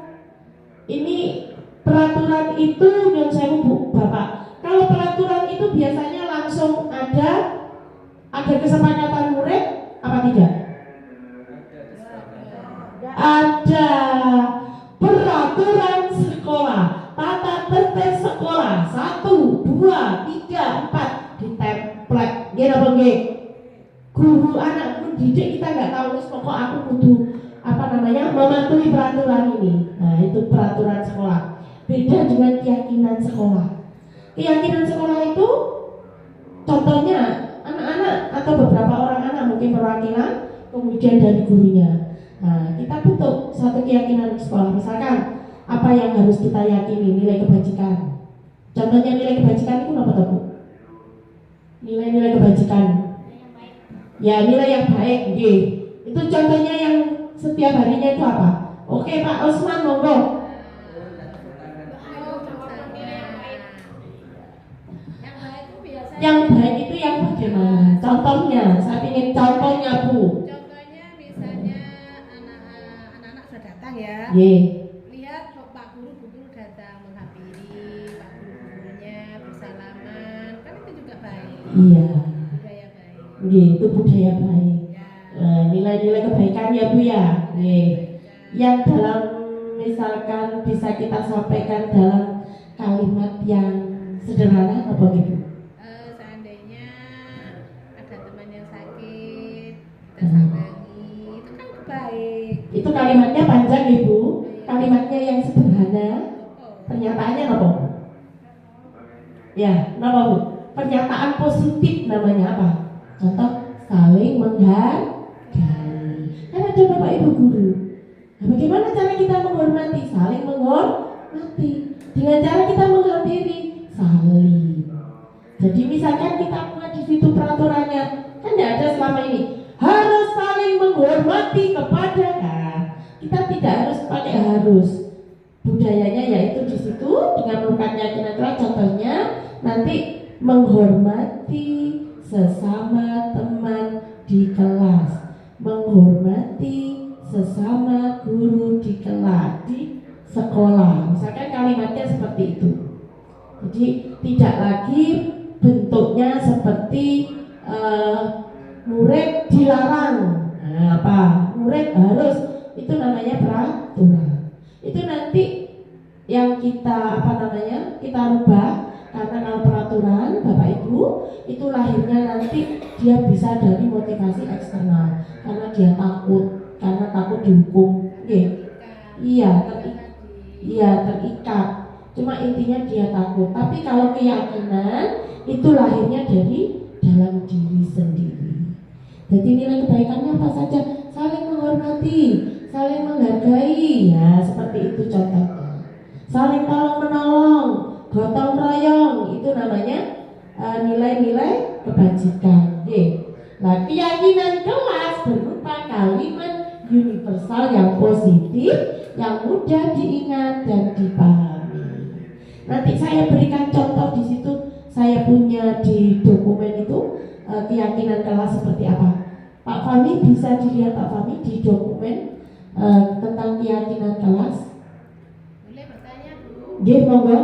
ini peraturan itu yang saya Bu Bapak, kalau peraturan itu biasanya langsung ada kesepakatan murid apa tidak? Ada peraturan sekolah, tata tertib sekolah 1, 2, 3, 4 ditemplate. Nggih napa nggih? Guru anak mendidik kita nggak tahu wis pokok aku kudu mematuhi peraturan ini. Nah, itu peraturan sekolah. Beda dengan keyakinan sekolah. Keyakinan sekolah itu contohnya anak-anak atau beberapa orang anak mungkin perwakilan, kemudian dari gurunya. Nah, kita bentuk satu keyakinan sekolah. Misalkan apa yang harus kita yakini, nilai kebajikan. Contohnya nilai kebajikan itu apa Bu? Nilai-nilai kebajikan. Ya, nilai yang baik, nggih. Itu contohnya yang setiap harinya itu apa? Oke, Pak Osman monggo. Yang baik itu yang bagaimana? Contohnya, saya ingin contohnya Bu. Contohnya misalnya anak-anak sudah datang ya. Lihat Pak guru datang menghampiri Pak guru-gurunya bersalaman, kan itu juga baik. Iya. Budaya baik. Itu budaya baik. Nilai-nilai kebaikan ya Bu ya. Yang dalam misalkan bisa kita sampaikan dalam kalimat yang sederhana apa gitu? Seandainya ada teman yang sakit, kita sambangi, itu kan baik. Itu kalimatnya panjang Ibu, kalimatnya yang sederhana, pernyataannya apa? Ya, apa Bu? Pernyataan positif namanya apa? Contoh, saling menghargai. Kan ada Bapak Ibu guru. Nah, bagaimana cara kita menghormati? Saling menghormati. Dengan cara kita menghampiri, saling. Jadi misalkan kita buat di situ peraturannya, kan tidak ada selama ini harus saling menghormati kepada. Nah, kita tidak harus pakai harus. Budayanya yaitu di situ dengan merupakan keyakinan kelas. Contohnya nanti menghormati sesama teman di kelas, menghormati sesama guru di kelas, di sekolah. Misalkan kalimatnya seperti itu. Jadi tidak lagi bentuknya seperti murid dilarang. Nah, murid harus, itu namanya peraturan. Itu nanti yang kita kita rubah. Karena kalau peraturan Bapak Ibu itu lahirnya nanti dia bisa dari motivasi eksternal, karena dia takut dihukum. Terikat. Cuma intinya dia takut. Tapi kalau keyakinan itu lahirnya dari dalam diri sendiri. Jadi nilai kebaikannya apa saja? Saling menghormati, saling menghargai. Ya, seperti itu contohnya. Saling tolong menolong, gotong royong, itu namanya nilai-nilai kebajikan. Nah, keyakinan kelas berupa kalimat universal yang positif, yang mudah diingat dan dipahami. Nanti saya berikan contoh di situ. Saya punya di dokumen itu keyakinan kelas seperti apa. Pak Fahmi bisa dilihat Pak Fahmi di dokumen tentang keyakinan kelas. Boleh bertanya Bu? Nggih, monggo.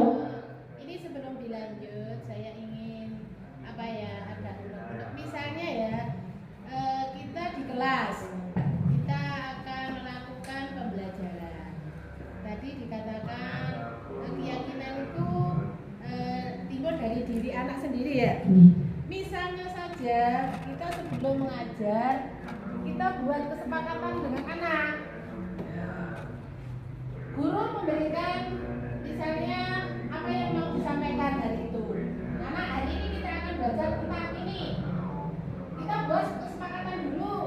Ini sebelum dilanjut, saya ingin apa ya, agak unek-unek. Misalnya ya, kita di kelas, kita akan melakukan pembelajaran. Tadi dikatakan keyakinan itu timbul dari diri anak sendiri ya. Misalnya saja kita sebelum mengajar, kita buat kesepakatan dengan anak. Guru memberikan misalnya apa yang mau disampaikan hari itu. Karena hari ini kita akan belajar tentang ini. Kita buat kesepakatan dulu.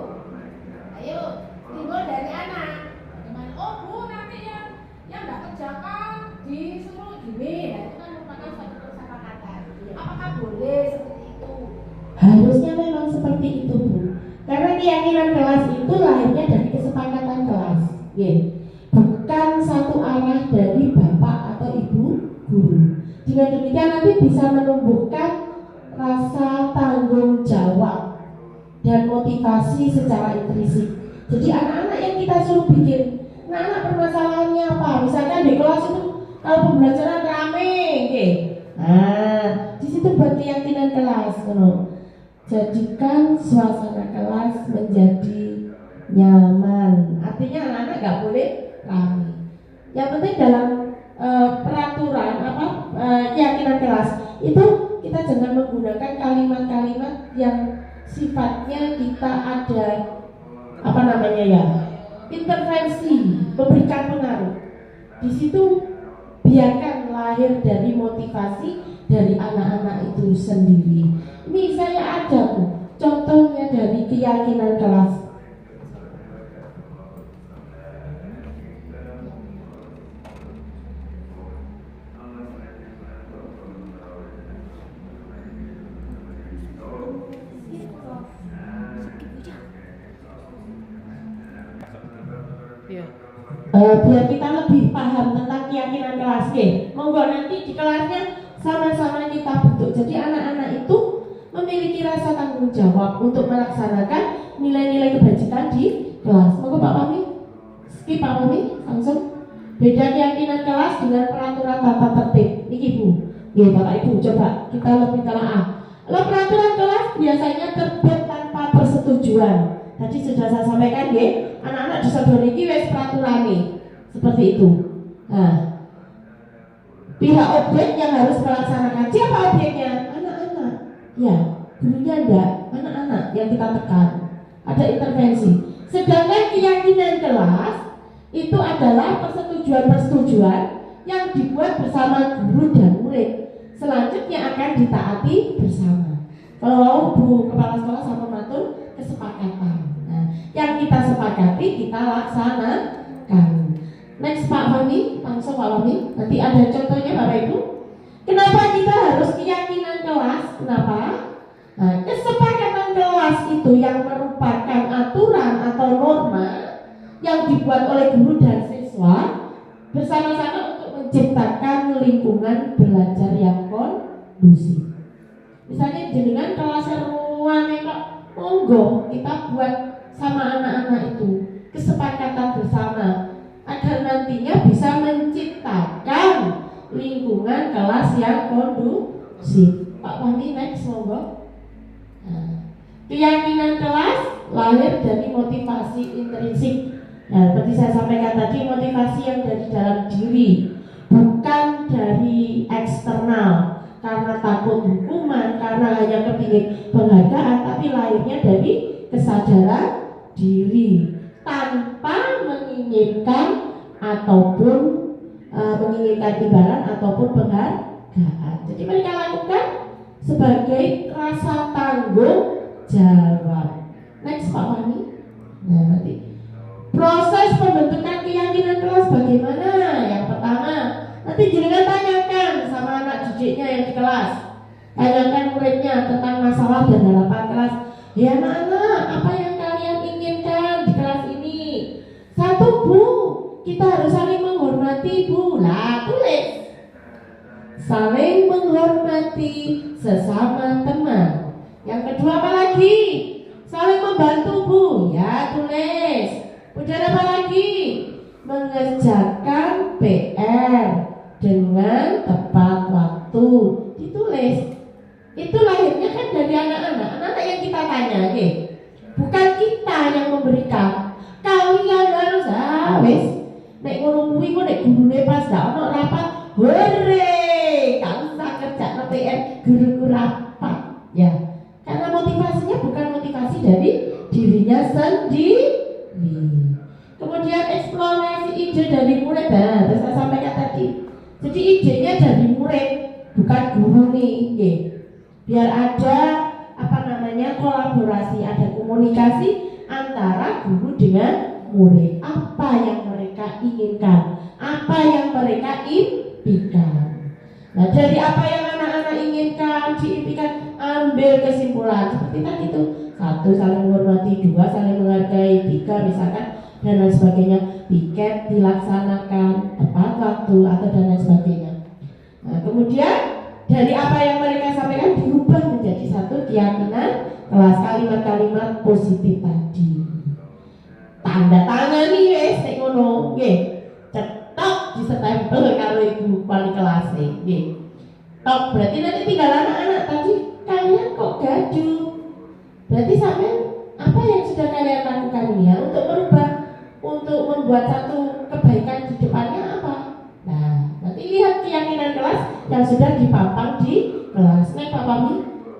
Ayo, timbul dari anak. Bagaimana? Oh Bu, nanti yang nggak kerjakan disuruh gini. Nah, itu kan merupakan suatu kesepakatan. Apakah boleh seperti itu? Harusnya memang seperti itu Bu. Karena keyakinan kelas itu lahirnya dari kesepakatan kelas. Bukan satu arah dari bapak atau ibu guru. Dengan demikian nanti bisa menumbuhkan rasa tanggung jawab dan motivasi secara intrinsik. Jadi anak-anak yang kita suruh bikin, anak-anak permasalahannya apa? Misalkan di kelas itu kalau pembelajaran rame, nah di situ buat keyakinan kelas, jadikan suasana kelas menjadi nyaman. Artinya anak-anak nggak boleh rame. Yang penting dalam peraturan keyakinan kelas itu kita jangan menggunakan kalimat-kalimat yang sifatnya kita ada intervensi, memberikan pengaruh. Di situ biarkan lahir dari motivasi dari anak-anak itu sendiri. Ini saya ada contohnya dari keyakinan kelas. Biar kita lebih paham tentang keyakinan kelas. Monggo nanti di kelasnya sama-sama kita bentuk. Jadi anak-anak itu memiliki rasa tanggung jawab untuk melaksanakan nilai-nilai kebajikan di kelas. Monggo Pak Fahmi. Skip Pak Fahmi, langsung. Beda keyakinan kelas dengan peraturan tata tertib. Niki Bu. Bapak Ibu coba kita lebih telaah. Kalau peraturan kelas biasanya terbit tanpa persetujuan. Tadi sudah saya sampaikan anak-anak disodor iki wis peraturane seperti itu. Nah, pihak objek yang harus melaksanakan, siapa objeknya? Anak-anak. Ya, gurunya enggak, anak-anak yang kita tekan. Ada intervensi. Sedangkan keyakinan kelas itu adalah persetujuan-persetujuan yang dibuat bersama guru dan murid. Selanjutnya akan ditaati bersama. Kalau Bu Kepala Sekolah sama matur kesepakatan. Nah, yang kita sepakati kita laksanakan. Next Pak Fahmi, langsung Pak Fahmi. Nanti ada contohnya Bapak Ibu. Kenapa kita harus keyakinan kelas? Kenapa? Nah, kesepakatan kelas itu yang merupakan aturan atau norma yang dibuat oleh guru dan siswa bersama-sama untuk menciptakan lingkungan belajar yang kondusif. Misalnya jenengan kelas ruang kok monggo kita buat sama anak-anak itu kesepakatan bersama agar nantinya bisa menciptakan lingkungan kelas yang kondusif. Pak Fahmi next monggo. Nah, keyakinan kelas lahir dari motivasi intrinsik. Nah, seperti saya sampaikan tadi, motivasi yang dari dalam diri, bukan dari eksternal. Karena takut hukuman, karena hanya kepingin penghargaan, tapi lahirnya dari kesadaran diri tanpa menginginkan ataupun menginginkan imbalan ataupun penghargaan. Jadi mereka lakukan sebagai rasa tanggung jawab. Next Pak Fahmi. Nah, nanti proses pembentukan keyakinan kelas bagaimana? Yang pertama, nanti jenengan tanyakan sama anak didiknya yang di kelas. Tanyakan muridnya tentang masalah dan harapan kelas. Ya anak-anak, apa yang kalian inginkan di kelas ini? Satu Bu, kita harus saling menghormati Bu. Lah tulis. saling menghormati sesama teman. Yang kedua apa lagi? Saling membantu, Bu. Ya, tulis. Kemudian apa lagi? Mengerjakan PR dengan tepat waktu. Ditulis. Itu lahirnya kan dari anak-anak yang kita tanya, oke? Bukan kita yang memberikan. Kalian harus wis nek ngono kuwi kok nek gurune pas gak ono rapat, hore, kamu tak kerja PR guruku rapat, ya. Karena motivasinya bukan motivasi dari dirinya sendiri. Kemudian eksplorasi ide dari murid, nah, terus saya sampaikan tadi. Jadi idenya dari murid, bukan guru nih, oke. Biar ada kolaborasi, ada komunikasi antara guru dengan murid. Apa yang mereka inginkan, apa yang mereka impikan. Nah, dari apa yang anak-anak inginkan, diimpikan, ambil kesimpulan. Seperti tadi itu, 1 saling menghormati, 2 saling menghargai, 3 misalkan dan lain sebagainya. Piket dilaksanakan tepat waktu atau dan lain sebagainya. Nah, kemudian dari apa yang mereka sampaikan diubah menjadi satu keyakinan kelas, kalimat-kalimat positif tadi. Tanda tangan nih wes nek ngono nggih. Cetok disetempel karo ibu wali kelas nggih. Tok berarti nanti tinggal anak-anak tadi kalian kok gaduh. Berarti sampean apa yang sudah kalian lakukan ya untuk merubah, untuk membuat satu kebaikan di depannya apa? Nah, nanti lihat keyakinan kelas yang sudah dipampang di kelas. Nek Pak Pami,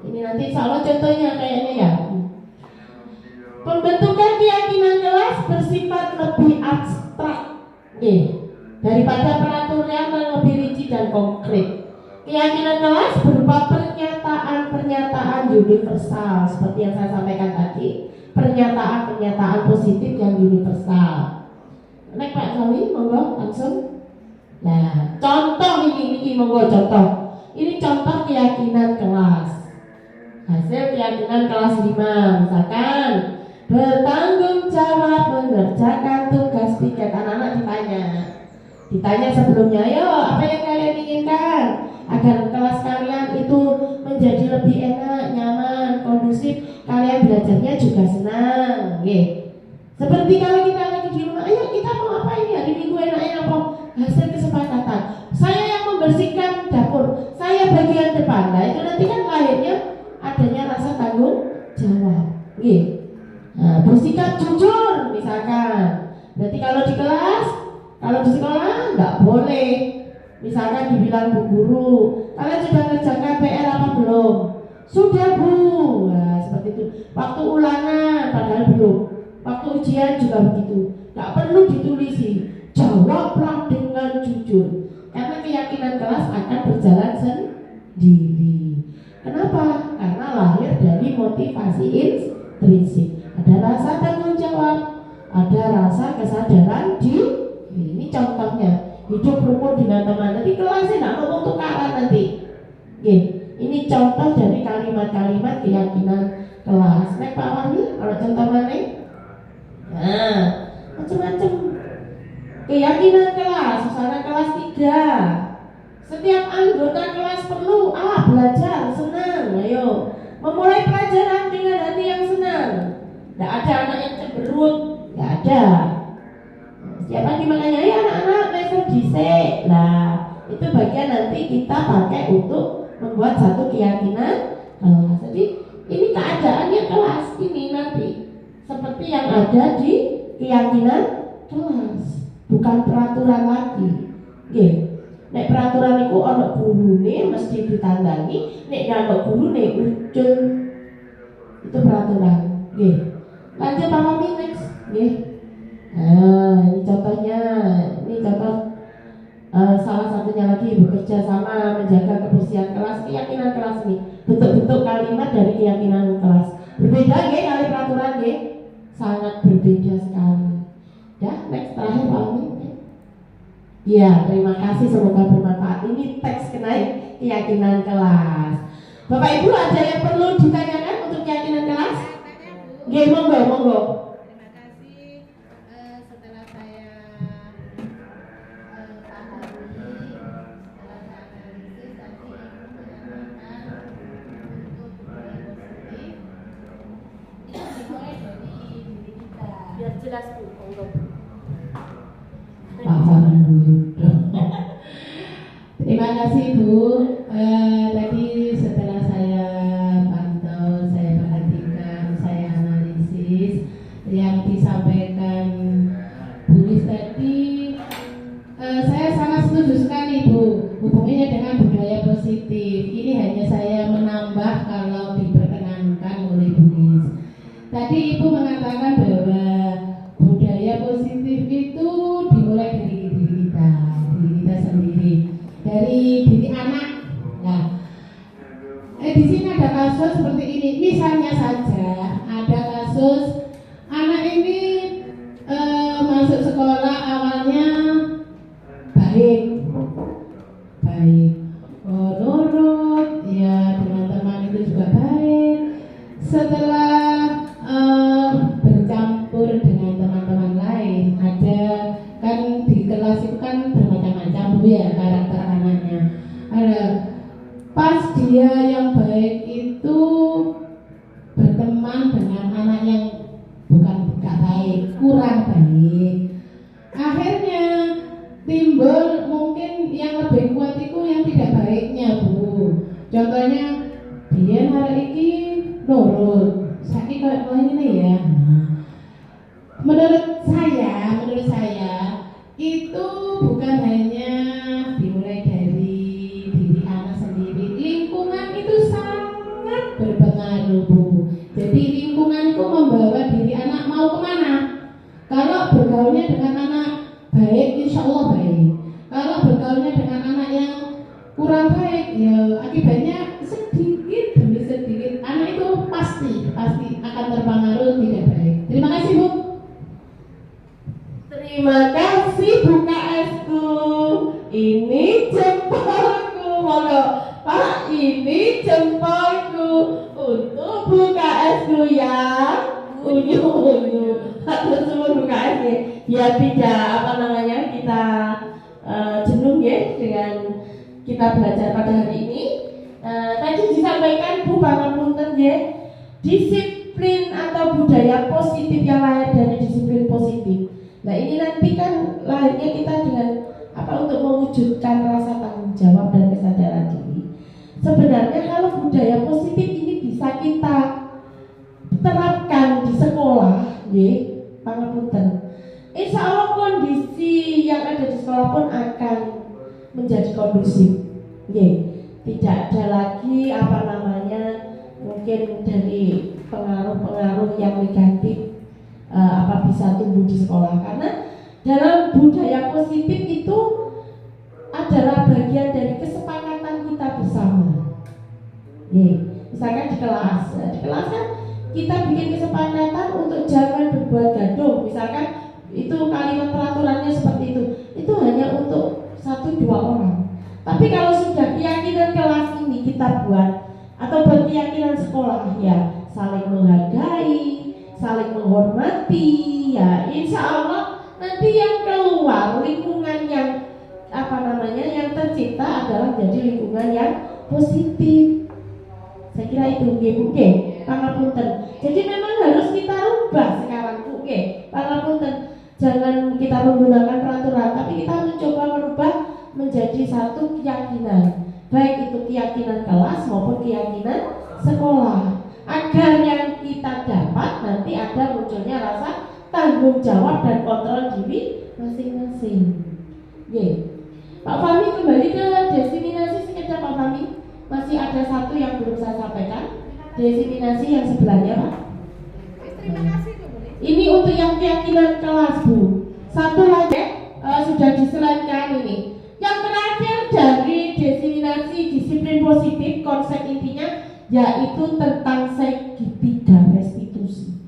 ini nanti insya Allah contohnya kayaknya ya. Pembentukan keyakinan kelas bersifat lebih abstrak daripada peraturan yang lebih rinci dan konkret. Keyakinan kelas berupa pernyataan-pernyataan universal seperti yang saya sampaikan tadi, pernyataan-pernyataan positif yang universal. Nek Pak Sawi, monggo langsung. Nah, contoh ini monggo contoh. Ini contoh keyakinan kelas. Hasil keyakinan kelas 5 misalkan bertanggung jawab mengerjakan tugas piket. Anak-anak ditanya sebelumnya, yo apa yang kalian inginkan agar kelas kalian itu menjadi lebih enak, nyaman, kondusif, kalian belajarnya juga senang, seperti kalau kita lagi di rumah, ayo kita mau apa ini hari Minggu enaknya apa? Hasil kesepakatan, saya yang membersihkan dapur, saya bagian depan. Nah itu nanti kan lahirnya adanya rasa tanggung jawab, Nah, bersikap jujur misalkan. Berarti kalau di kelas, kalau di sekolah nggak boleh. Misalkan dibilang Bu Guru, kalian sudah ngerjakan PR apa belum? Sudah Bu. Nah, seperti itu. Waktu ulangan padahal belum. Waktu ujian juga begitu. Nggak perlu ditulisi. Jawablah dengan jujur. Karena keyakinan kelas akan berjalan sendiri. Kenapa? Karena lahir dari motivasi intrinsik. Ada rasa tanggung jawab, ada rasa kesadaran diri. Ini contohnya. Hidup rukun dengan teman. Nanti kelasnya nggak ngomong tukaran nanti. Ini contoh dari kalimat-kalimat keyakinan kelas. Nek Pak Wani, kalau contoh mana? Nah, macam-macam keyakinan kelas. Misalnya kelas 3. Setiap anggota kelas perlu belajar, senang. Ayo, memulai pelajaran dengan hati yang senang. Tidak ada anak yang cemberut, tidak ada. Setiap pagi makanya ya anak-anak besok disek. Nah, itu bagian nanti kita pakai untuk membuat satu keyakinan kelas. Jadi ini keadaannya kelas ini nanti seperti yang ada di keyakinan kelas, bukan peraturan lagi. Nek peraturan itu ono gurune mesti ditandangi, nek ono gurune ucul itu peraturan. Lanjut Pak Mami next. Nah, ini contohnya, ini contoh salah satunya lagi bekerja sama menjaga kebersihan kelas, keyakinan kelas ini. Bentuk-bentuk kalimat dari keyakinan kelas. Berbeda kali peraturan sangat berbeda sekali. Ya, next terakhir Pak Amin. Ya, terima kasih, semoga bermanfaat. Ini teks kenai keyakinan kelas. Bapak Ibu ada yang perlu ditanyakan untuk keyakinan kelas? Monggo. jelas Bu, monggo. Paham dulu. Terima kasih Bu. Tadi setelah saya pantau, saya perhatikan, saya analisis yang disampaikan Bu Lis tadi, saya sangat setuju sekali Bu. Hubungannya dengan budaya positif. Ini hanya saya menambah kalau diperkenankan oleh Bu Lis. Tadi Ibu mengatakan bahwa budaya positif itu dimulai dari diri kita sendiri, dari diri anak. Nah, di sini ada kasus seperti ini. Misalnya saja ada kasus anak ini masuk sekolah awalnya baik, nurut, ya dengan teman itu juga baik. Setelah bercampur dengan teman-teman lain, ada kan di kelas itu kan bermacam-macam Bu ya karakter anaknya. Ada pas dia yang baik itu berteman dengan anak yang bukan gak baik, kurang baik. Akhirnya timbul mungkin yang lebih kuat itu yang tidak baiknya Bu. Contohnya dia hari ini nurut, saya kayak ini ya. Menurut saya itu bukan hanya dimulai dari diri anak sendiri. Lingkungan itu sangat berpengaruh Bu. Jadi lingkungan itu membawa diri anak mau kemana. Kalau bergaulnya dengan anak baik, insya Allah baik. Kalau bergaulnya dengan anak yang kurang baik, ya akibatnya sedikit demi sedikit anak itu pasti akan terpengaruh tidak baik. Terima kasih Bu. Terima kasih Bu KS-ku. Ini jempolku, monggo Pak, ini jempolku untuk Bu KS-ku ya. Unyu. Terus Bu KS ya tidak kita jenuh ya dengan kita belajar pada hari ini. Tadi disampaikan Bu pangapunten ya, disiplin atau budaya positif yang lahir dari disiplin positif. Nah ini nanti kan lahirnya kita dengan untuk mewujudkan rasa tanggung jawab dan kesadaran diri. Sebenarnya kalau budaya positif ini bisa kita terapkan di sekolah, ya, pangapunten. Insya Allah kondisi yang ada di sekolah pun akan menjadi kondusif, ya. Tidak ada lagi mungkin dari pengaruh-pengaruh yang negatif bisa tumbuh di sekolah, karena dalam budaya positif itu adalah bagian dari kesepakatan kita bersama. Misalkan di kelas kan kita bikin kesepakatan untuk jangan berbuat gaduh. Misalkan itu kalimat peraturannya seperti itu hanya untuk 1-2 orang. Tapi kalau sudah keyakinan kelas ini kita buat atau berkeyakinan sekolah, ya saling menghargai, saling menghormati, ya insya Allah nanti yang keluar lingkungan yang yang tercipta adalah jadi lingkungan yang positif. Saya kira itu Bu, pangapunten. Jadi memang harus kita rubah sekarang Bu, pangapunten. Jangan kita menggunakan peraturan, tapi kita mencoba merubah menjadi satu keyakinan, baik itu keyakinan kelas maupun keyakinan sekolah, agar yang kita dapat nanti ada munculnya rasa tanggung jawab dan kontrol diri masing-masing. Pak Fahmi, kembali ke diseminasi sekedar Pak Fahmi. Masih ada satu yang belum saya sampaikan, diseminasi yang sebelahnya Pak. Terima kasih Bu. Ini untuk yang keyakinan kelas Bu. Satu lagi sudah diselanjutkan ini. Yang terakhir dari diseminasi disiplin positif, konsep intinya yaitu tentang segitiga restitusi.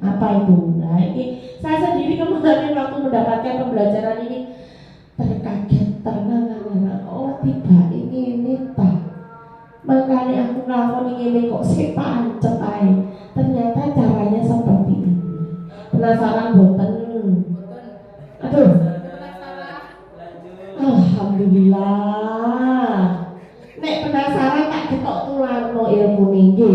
Apa itu? Nah ini saya sendiri kemarin waktu mendapatkan pembelajaran ini terkaget, ternganga-nganga. Oh tiba ini tak. Makanya aku ngelakoni ini kok pancet ae. Ternyata caranya seperti ini. Penasaran boten? Aduh. Alhamdulillah. Nek penasaran tak ketok tulangno ilmu niki.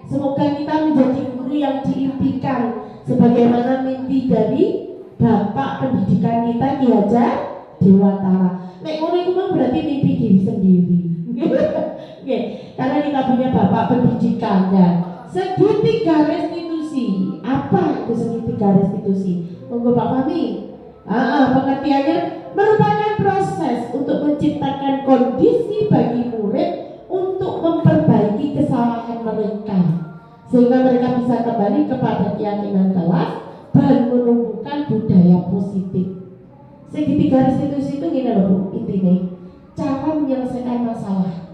Semoga kita menjadi guru yang diimpikan sebagaimana mimpi mimpi dari Bapak pendidikan kita Ki Hajar Dewantara. Nek ngono iku mah berarti mimpi diri sendiri. Oke, karena kita punya Bapak pendidikan ya. Segitiga restitusi. Apa itu segitiga restitusi? Monggo Pak Fahmi. Pengertiannya merupakan proses untuk menciptakan kondisi bagi murid untuk memperbaiki kesalahan mereka sehingga mereka bisa kembali kepada keyakinan kelas dan menumbuhkan budaya positif. Segitiga restitusi itu gini loh Bu, intinya cara menyelesaikan masalah,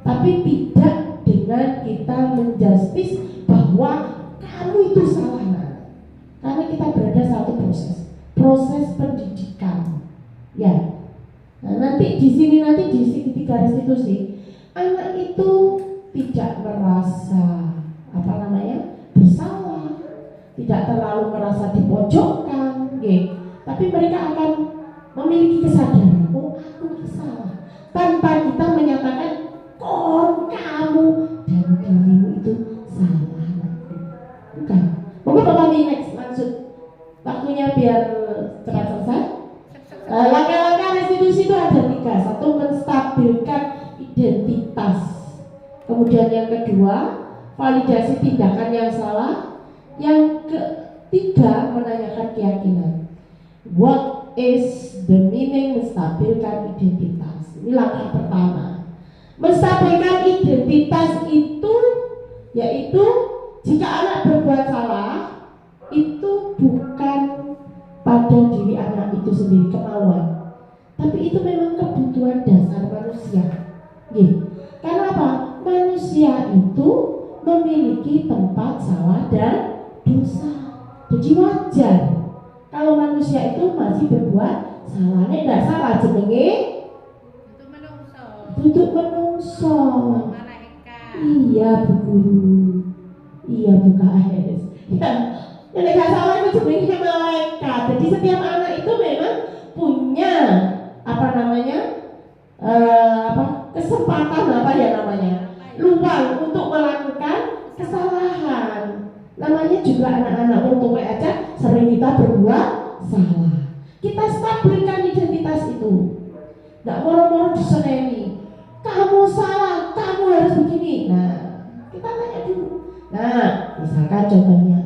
tapi tidak dengan kita menjustis bahwa kamu itu salah. Karena kita berada satu proses pendidikan, ya. Nah, nanti di sini di segitiga restitusi, anak itu tidak merasa bersalah, tidak terlalu merasa dipojokkan, tapi mereka akan memiliki kesadaran, oh aku salah, tanpa kita menyatakan kamu dan dirimu itu salah. Bukan. Mungkin Bapak next langsung waktunya biar cepat selesai. Langkah-langkah restitusi itu ada 3. 1, menstabilkan identitas. Kemudian yang kedua, validasi tindakan yang salah. Yang ketiga, menanyakan keyakinan. What is the meaning menstabilkan identitas? Ini langkah pertama. Menstabilkan identitas itu yaitu jika anak berbuat salah itu bukan pada diri anak itu sendiri kemauan, tapi itu memang kebutuhan dasar manusia. Karena apa? Manusia itu memiliki tempat salah dan dosa. Jadi wajar kalau manusia itu masih berbuat salah. Nek tidak salah jenenge duduk menungso. Iya Bu Guru. Iya Bu KS. Ya, nek gak salah itu jenenge malaikat. Jadi setiap anak itu memang punya kesempatan luang untuk melakukan kesalahan. Namanya juga anak-anak untuk aja sering kita berbuat salah. Kita stabilkan identitas itu. Nggak moro-moro diseneni. Kamu salah, kamu harus begini. Nah, kita tanya dulu. Nah, misalkan contohnya,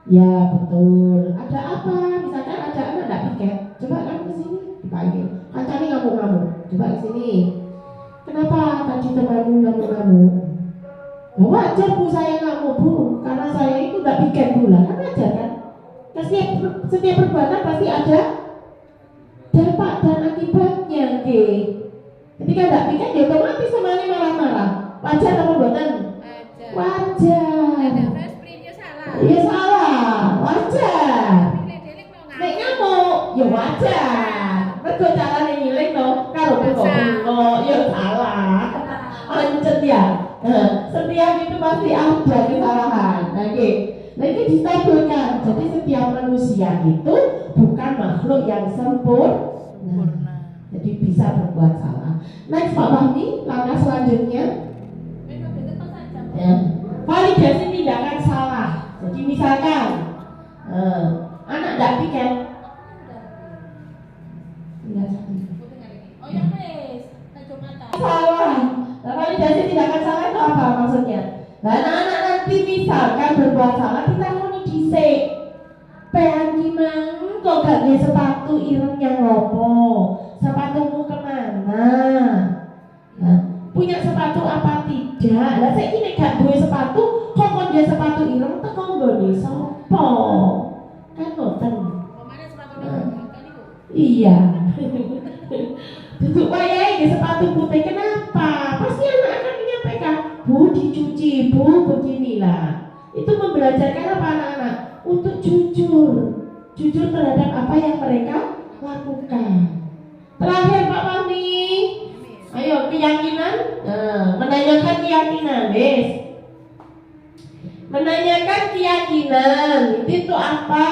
ya betul. Ada apa? Misalkan ada anak nggak piket. Coba kamu kesini, dipanggil. Kancani ngamuk-ngamuk. Coba kesini. Kenapa tadi temanmu ngamuk-ngamuk? Ya wajar Bu saya ngamuk Bu, karena saya itu nggak piket gula. Kan wajar kan? Setiap perbuatan pasti ada dampak dan akibatnya. Ketika nggak piket, ya otomatis semuanya marah-marah. Wajar apa buatan? Wajar. Iya salah, wajar. Nek ngamuk, ya wajar. Mergo carane ngiling to karo bunga, ya salah. Ancet ya. Setiap itu pasti ada kesalahan. Nah ini distabilkan. Jadi setiap manusia itu bukan makhluk yang sempurna. Jadi bisa berbuat salah. Next Pak Fahmi, langkah selanjutnya. Ya. Validasi tindakan salah. Jadi misalkan anak tidak piket. Salah. Nah, validasi tindakan salah itu apa maksudnya? Nah, anak-anak nanti misalkan berbuat salah, kita muni dhisik. Pean gimana? Kok gak ada sepatu irengnya ngopo? Sepatumu kemana? Nah, punya sepatu apa tidak? Lah saiki nek gak duwe sepatu, kok dia sepatu ireng teko nggone sapa? Kan ngoten. Iya. Duduk wayahe sepatu putih, kenapa? Pasti anak akan menyampaikan, Bu dicuci, Bu beginilah. Itu membelajarkan apa anak-anak? Untuk jujur terhadap apa yang mereka lakukan. Terakhir Pak Fahmi, ayo keyakinan, menanyakan keyakinan, menanyakan keyakinan itu apa?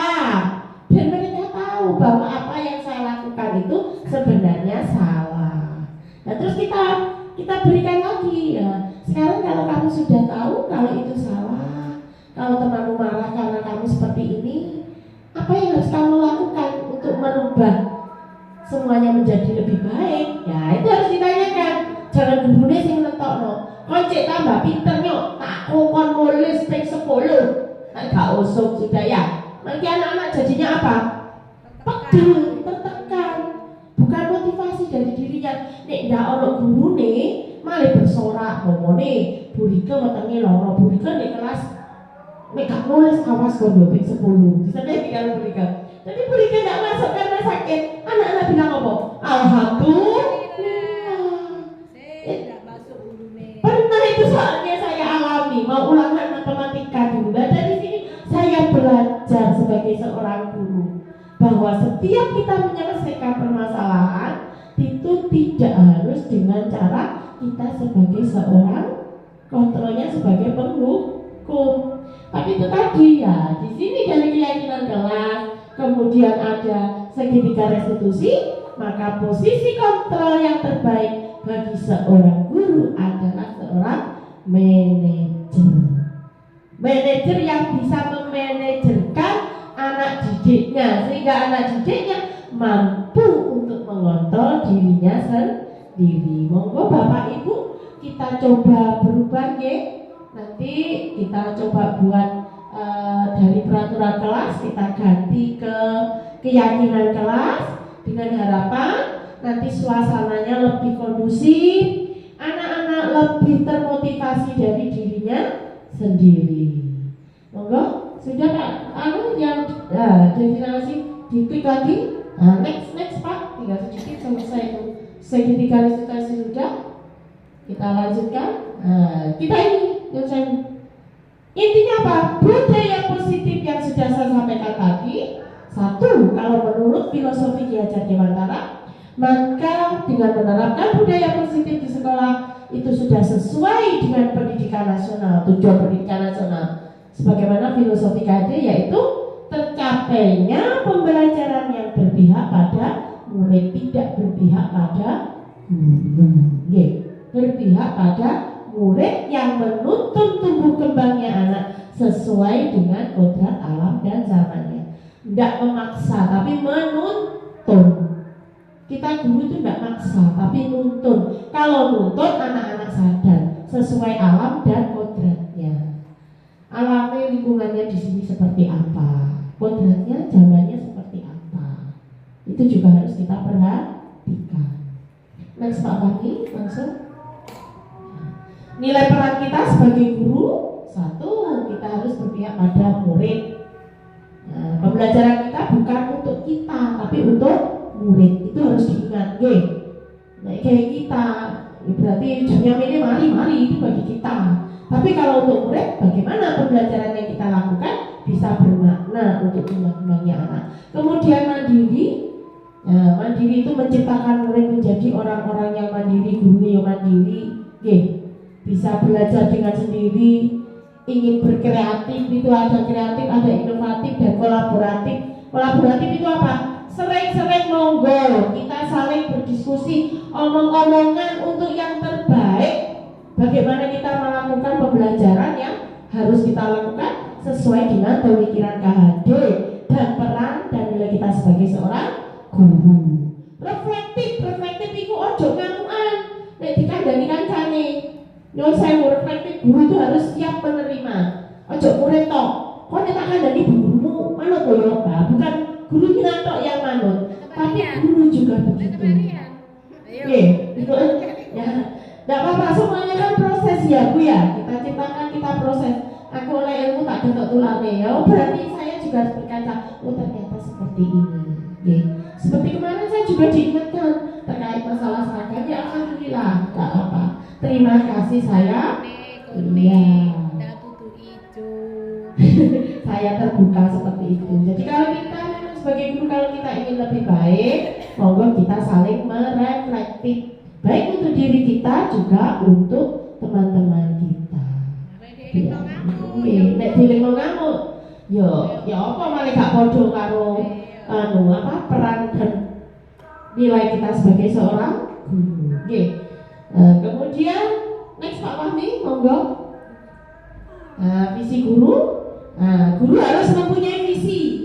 Dan mereka tahu bahwa apa yang saya lakukan itu sebenarnya salah. Nah terus kita berikan lagi ya. Sekarang kalau kamu sudah tahu kalau itu salah, kalau temanmu marah karena kamu seperti ini, Apa yang harus kamu lakukan untuk merubah semuanya menjadi lebih baik? Ya itu harus ditanyakan. Jangan gurune sing netokno. Kon cek tambah pinter nyok, tak kon nulis ping 10. Gak usuk sudah ya. Nanti anak-anak jadinya apa? Pegel, tertekan. Bukan motivasi dari dirinya. Nek ndak ono gurune malah bersorak ngomone, burike wetenge loro, burike nek kelas nek gak nulis awas kon yo ping 10. Disadari kalau burike. Tapi burike ndak masuk karena sakit. Anak-anak bilang apa? Alhamdulillah. Pernah itu soalnya saya alami, mau ulangan matematika dulu. Dan dari sini saya belajar sebagai seorang guru bahwa setiap kita menyelesaikan permasalahan itu tidak harus dengan cara kita sebagai seorang kontrolnya sebagai penghukum. Tapi itu tadi ya, di sini dari keyakinan kelas, kemudian ada segitiga restitusi, maka posisi kontrol yang terbaik bagi seorang guru adalah seorang manajer. Manajer yang bisa memanajerkan anak didiknya sehingga anak didiknya mampu untuk mengontrol dirinya sendiri. Monggo Bapak Ibu kita coba berubah ya. Nanti kita coba buat dari peraturan kelas kita ganti ke keyakinan kelas dengan harapan nanti suasananya lebih kondusif, anak-anak lebih termotivasi dari dirinya sendiri. Monggo, sudah Pak, yang definisi diklik lagi. Next Pak, tinggal sedikit selesai itu. Segitiga restitusi sudah. Kita lanjutkan. Kita ini yang saya intinya apa? Budaya positif yang sudah saya sampaikan tadi. Satu, kalau menurut filosofi Ki Hajar Dewantara, maka dengan menerapkan budaya positif di sekolah itu sudah sesuai dengan pendidikan nasional, tujuan pendidikan nasional. Sebagaimana filosofi KD yaitu tercapainya pembelajaran yang berpihak pada murid, tidak berpihak pada guru. Berpihak pada murid yang menuntun tumbuh kembangnya anak sesuai dengan kodrat alam dan zamannya. Tidak memaksa tapi menuntun. Kita guru itu tidak maksa tapi nuntun. Kalau nuntun anak-anak sadar sesuai alam dan kodratnya. Alamnya lingkungannya di sini seperti apa, kodratnya zamannya seperti apa. Itu juga harus kita perhatikan. Next Pak Fahmi langsung. Nilai peran kita sebagai guru, satu, kita harus berpihak pada murid. Nah, pembelajaran kita bukan untuk kita tapi untuk murid, itu harus diingat. Nah, kayak kita berarti dunia ini mari itu bagi kita. Tapi kalau untuk murid, bagaimana pembelajaran yang kita lakukan bisa bermakna untuk kembangnya anak. Kemudian mandiri. Nah, mandiri itu menciptakan murid menjadi orang-orang yang mandiri, gurunya yang mandiri. Bisa belajar dengan sendiri, ingin berkreatif, itu ada kreatif, ada inovatif dan kolaboratif. Kolaboratif itu apa? Sering-sering monggo kita saling berdiskusi, omong-omongan untuk yang terbaik. Bagaimana kita melakukan pembelajaran yang harus kita lakukan sesuai dengan pemikiran KHD dan peran dan nilai kita sebagai seorang guru. Reflektif itu ojo ngamuan. Nek dikandani kancane. Nyuwun sewu, reflektif guru itu harus siap menerima. Ojo murid tok. Kok nek tak kandani gurumu manut yo, bukan guru kita tok yang manut, tapi guru juga begitu. Itu ya. Tidak apa-apa, semuanya kan proses ya Bu ya. Kita ciptakan, kita proses. Aku oleh ilmu tak ketok tulangnya ya. Berarti saya juga harus berkaca. Oh ternyata seperti ini. Seperti kemarin saya juga diingatkan terkait masalah seragam. Ya alhamdulillah, tidak apa. Terima kasih saya. Iya. Saya terbuka seperti itu. Jadi kalau kita sebagai guru, kalau kita ingin lebih baik, monggo kita saling mereflektif. Baik untuk diri kita juga untuk teman-teman kita. Nek dhewe mau ngamuk, ya apa malah gak podo karo peran dan nilai kita sebagai seorang guru. Kemudian next Pak Fahmi, monggo. Visi guru. Guru harus mempunyai visi.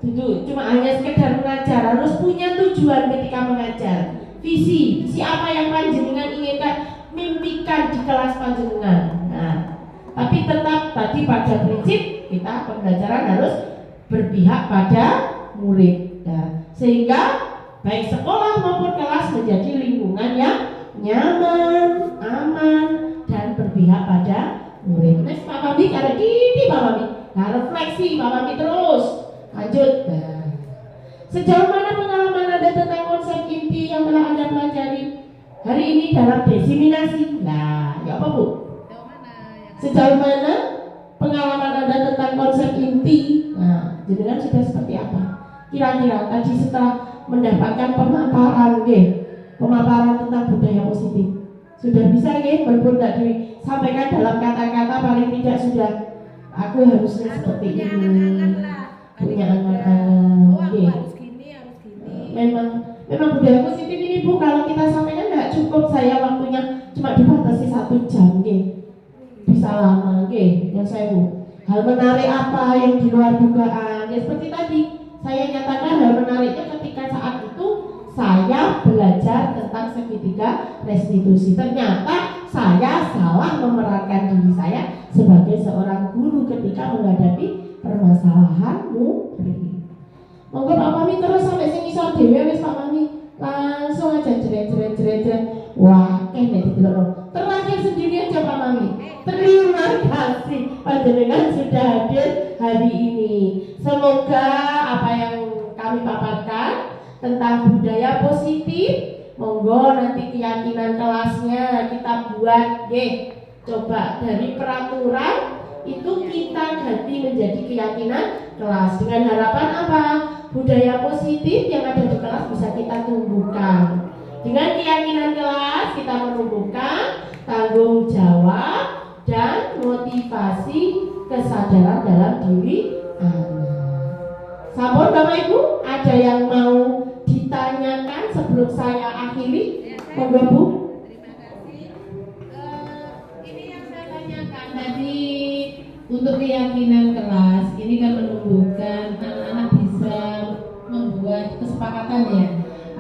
Itu cuma hanya sekedar mengajar, harus punya tujuan ketika mengajar. Visi apa yang panjenengan inginkan mimpikan di kelas panjenengan. Nah, tapi tetap tadi pada prinsip kita pembelajaran harus berpihak pada murid. Nah, sehingga baik sekolah maupun kelas menjadi lingkungan yang nyaman, aman, dan berpihak pada murid. Nes Pak Mami, karena ini Pak Mami, nah refleksi Pak Mami terus lanjut. Nah, sejauh mana pengalaman Anda tentang konsep inti yang telah Anda pelajari hari ini dalam diseminasi? Nah, ya apa Bu? Sejauh mana pengalaman Anda tentang konsep inti? Nah, jenengan sudah seperti apa? Kira-kira tadi setelah mendapatkan pemaparan tentang budaya positif, sudah bisa tidak disampaikan dalam kata-kata, paling tidak sudah aku harusnya seperti ini, punya anak-anak. Harus gini. Memang budaya positif ini Bu, kalau kita sampaikan nggak cukup, saya waktunya cuma dibatasi 1 jam bisa lama yang saya Bu. Hal menarik apa yang di luar dugaan? Ya seperti tadi saya nyatakan, hal menariknya ketika saat itu saya belajar tentang segitiga restitusi. Ternyata saya salah memerankan diri saya sebagai seorang guru ketika menghadapi permasalahan murid. Monggo Pak Mami terus sampai sing isor dhewe wis Pak Mami. Langsung aja jeret. Wah, nek didelok. Terakhir sendiri aja Pak Mami. Terima kasih panjenengan sudah hadir hari ini. Semoga apa yang kami paparkan tentang budaya positif, monggo nanti keyakinan kelasnya kita buat coba dari peraturan itu kita ganti menjadi keyakinan kelas, dengan harapan apa? Budaya positif yang ada di kelas bisa kita tumbuhkan. Dengan keyakinan kelas kita menumbuhkan tanggung jawab dan motivasi kesadaran dalam diri anak. Sampun Bapak Ibu, ada yang mau ditanyakan sebelum saya akhiri? Monggo Bu. Terima kasih. Ini yang saya tanyakan tadi, untuk keyakinan kelas ini kan menumbuhkan anak-anak bisa membuat kesepakatan ya.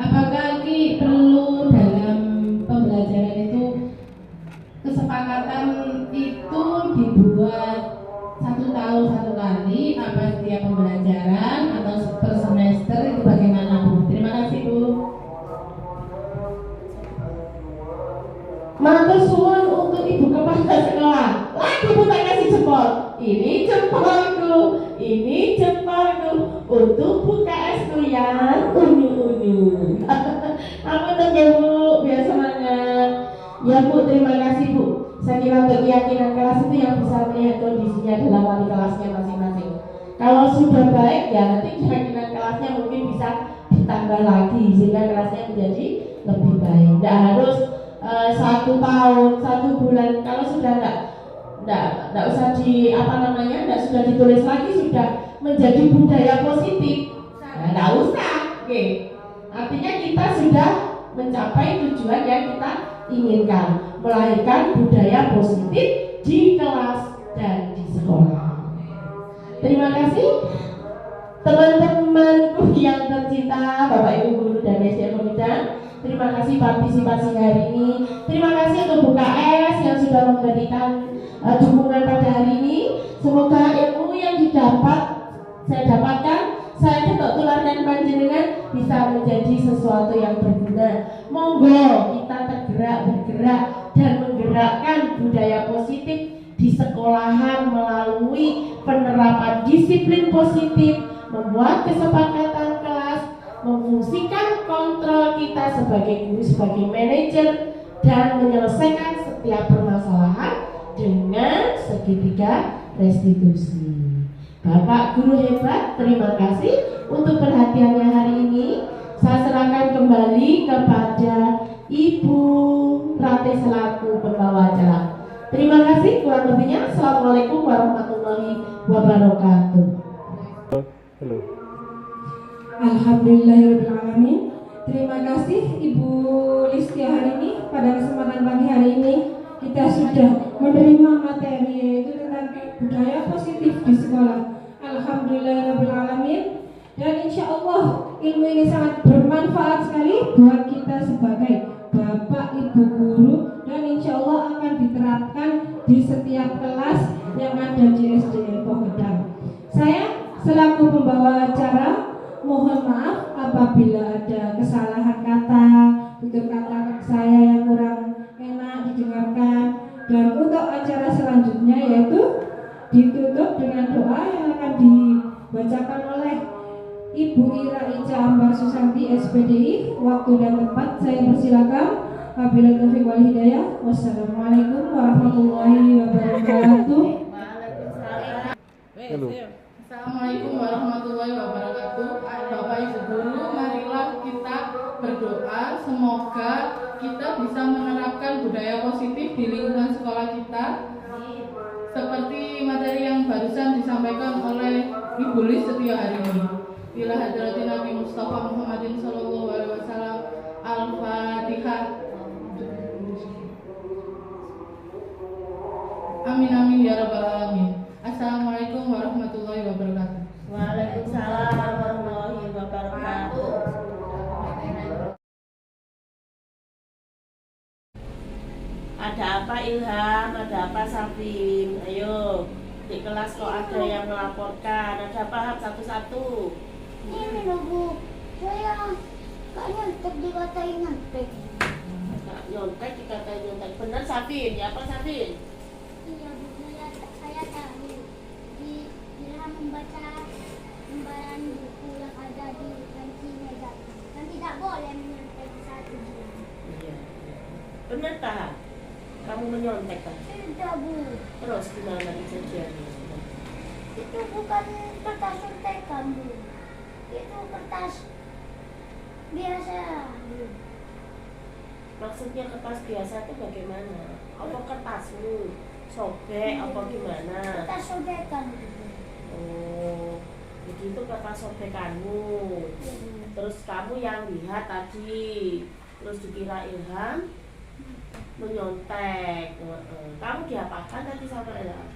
Apakah ini perlu dalam pembelajaran itu kesepakatan itu dibuat 1 tahun 1 kali, apa setiap pembelajaran atau per semester, itu bagaimana Bu? Terima kasih Bu. Matur suwun untuk Ibu Kepala Sekolah. Lagi Bu tak kasih jempol. Ini jempolku, ini jempolku untuk Bu KS-ku yang unyu-unyu. Aku tunggu Bu, biar semangat. Ya Bu, terima kasih Bu. Saya kira untuk keyakinan kelas itu yang bisa melihat kondisinya dalam wali kelasnya masing-masing. Kalau sudah baik ya nanti keyakinan kelasnya mungkin bisa ditambah lagi sehingga kelasnya menjadi lebih baik. Tidak harus 1 tahun, 1 bulan. Kalau sudah tidak usah tidak sudah ditulis lagi, sudah menjadi budaya positif. Tidak usah. Artinya kita sudah mencapai tujuan yang kita inginkan, melahirkan budaya positif di kelas dan di sekolah. Terima kasih teman-temanku yang tercinta, Bapak Ibu guru dan SDM Pemuda. Terima kasih partisipasi hari ini. Terima kasih untuk Bu KS yang sudah memberikan dukungan pada hari ini. Semoga ilmu yang saya dapatkan, saya ketok tularkan panjenengan bisa menjadi sesuatu yang berguna. Monggo kita bergerak dan menggerakkan budaya positif di sekolahan melalui penerapan disiplin positif, membuat kesepakatan kelas, memfungsikan kontrol kita sebagai guru, sebagai manajer, dan menyelesaikan setiap permasalahan dengan segitiga restitusi. Bapak guru hebat, terima kasih untuk perhatiannya hari ini. Saya serahkan kembali kepada Ibu Rate selaku pembawa acara. Terima kasih, kurang lebihnya. Assalamualaikum warahmatullahi wabarakatuh. Halo. Alhamdulillahirrahmanirrahim. Terima kasih Ibu Listia hari ini. Pada kesempatan pagi hari ini kita sudah menerima materi yaitu tentang budaya positif di sekolah. Alhamdulillahirrahmanirrahim. Dan sangat bermanfaat sekali buat kita sebagai bapak ibu guru, dan insya Allah akan diterapkan di setiap kelas yang ada di SDN Pogedang. Saya selaku pembawa acara mohon maaf apabila ada kesalahan kata, tutur kata saya yang kurang enak didengarkan, dan untuk acara selanjutnya yaitu ditutup dengan doa yang akan dibacakan oleh Ibu Ira Ica Ambar Susanti SPDI. Waktu dan tempat saya persilakan. Wabillahi taufiq wal hidayah. Wassalamualaikum warahmatullahi wabarakatuh. Halo. Assalamualaikum warahmatullahi wabarakatuh. Bapak Ibu guru, marilah kita berdoa semoga kita bisa menerapkan budaya positif di lingkungan sekolah kita. Seperti materi yang barusan disampaikan oleh Ibu Lis setiap hari ini. Bila hadratin Nabi Mustafa Muhammadin sallallahu alaihi wasallam. Al-Fatihah. Amin amin ya rabbal alamin. Assalamualaikum warahmatullahi wabarakatuh. Waalaikumsalam warahmatullahi wabarakatuh. Ada apa Ilham? Ada apa Safin? Ayo, di kelas kok ada yang melaporkan. Ada apa satu-satu? Ini loh Bu, saya gak nyontek dikatain nyontek. Nggak nyontek dikatain nyontek. Bener Safin? Ya apa Safin? Iya Bu, saya tahu di dalam membaca lembaran buku yang ada di ganti meja dan tidak boleh menyontek saat ujian. Iya. Bener tak? Kamu menyontek kan? Tidak Bu, Terus gimana kejadiannya? itu bukan kertas contekan Bu, itu kertas biasa Bu. Maksudnya kertas biasa itu bagaimana? Apa kertasmu? Sobek apa gimana? Kertas sobekan Bu. Oh, begitu kertas sobekanmu. Terus kamu yang lihat tadi, terus dikira Ilham menyontek. Kamu diapakan tadi sama Ilham?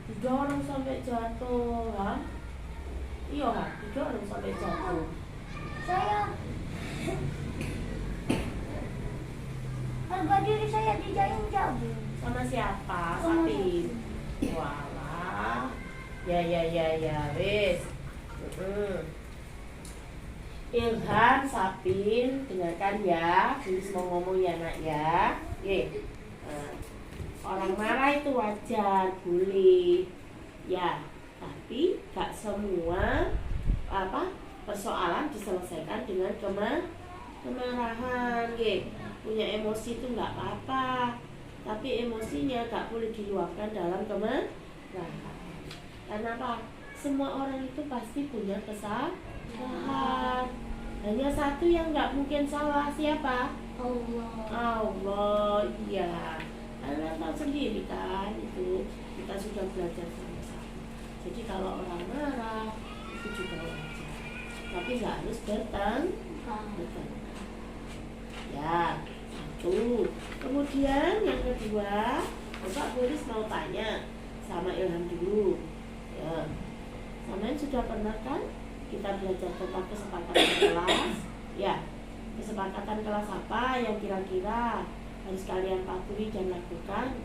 Didorong sampai jatuh, ha? Iya, ha? Didorong sampai jatuh. Saya harga diri saya dijajah Bu. Sama siapa? Sapin. Walah. Ya, wis. Ilham, Sapin, dengarkan ya. Tulis mau ngomong ya nak ya. Orang marah itu wajar, boleh. Ya, tapi gak semua persoalan diselesaikan dengan kemarahan. Punya emosi itu nggak apa-apa, tapi emosinya gak boleh diluapkan dalam kemarahan. Karena apa? Semua orang itu pasti punya kesalahan. Hanya satu yang nggak mungkin salah, siapa? Allah. Iya. Anda tahu sendiri kan, itu kita sudah belajar sama-sama. Jadi kalau orang marah itu juga wajar, tapi nggak harus bertengkar. Ya, satu. Kemudian yang kedua, Bapak Boris mau tanya sama Ilham dulu. Ya, sampean sudah pernah kan kita belajar tentang kesepakatan kelas? Ya, kesepakatan kelas apa yang kira-kira harus kalian patuhi dan lakukan,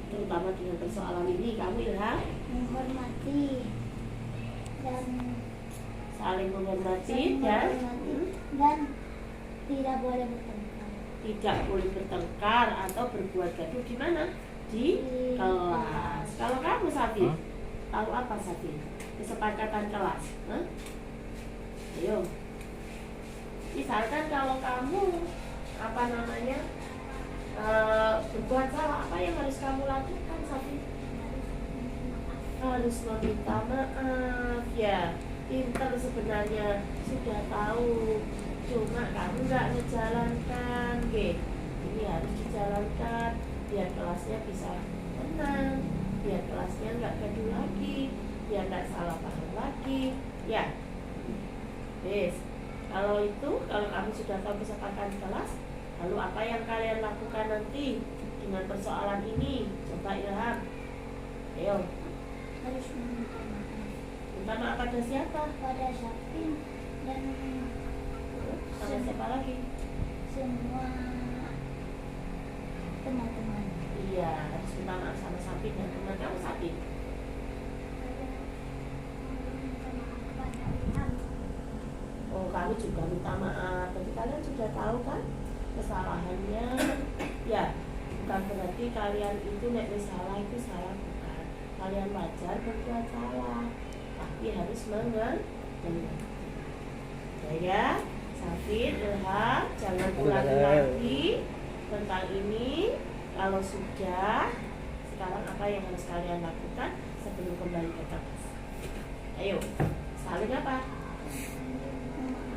terutama dengan persoalan ini? Kamu Ilham? Menghormati dan Saling menghormati dan tidak boleh bertengkar. tidak boleh bertengkar atau berbuat gaduh di mana? Di kelas. Kalau kamu Safin, tahu apa Safin? Kesepakatan kelas. Ayo. Misalkan kalau kamu berbuat salah, apa yang harus kamu lakukan Safin? Harus meminta maaf. Ya, pintar sebenarnya, sudah tahu, cuma kamu nggak menjalankan. Ini harus dijalankan biar kelasnya bisa tenang, biar kelasnya nggak gaduh lagi, biar nggak salah paham lagi. Ya, kalau kamu sudah tahu kesepakatan kelas, lalu apa yang kalian lakukan nanti dengan persoalan ini? Coba Ilham. Ayo. Harus meminta maaf. Minta maaf pada siapa? pada Syafin dan Sama siapa lagi? semua teman-teman. Iya, harus minta maaf sama Sapin dan teman kamu Sapin. Oh, kamu juga minta maaf. Tapi kalian sudah tahu kan kesalahannya? Ya, bukan berarti kalian itu nek wis salah itu salah, bukan. Kalian wajar berbuat salah, tapi harus mengerti. Ya, Sapin, Ilham, jangan ulangi lagi tentang ini. Kalau sudah, sekarang apa yang harus kalian lakukan sebelum kembali ke kelas? Ayo, saling apa?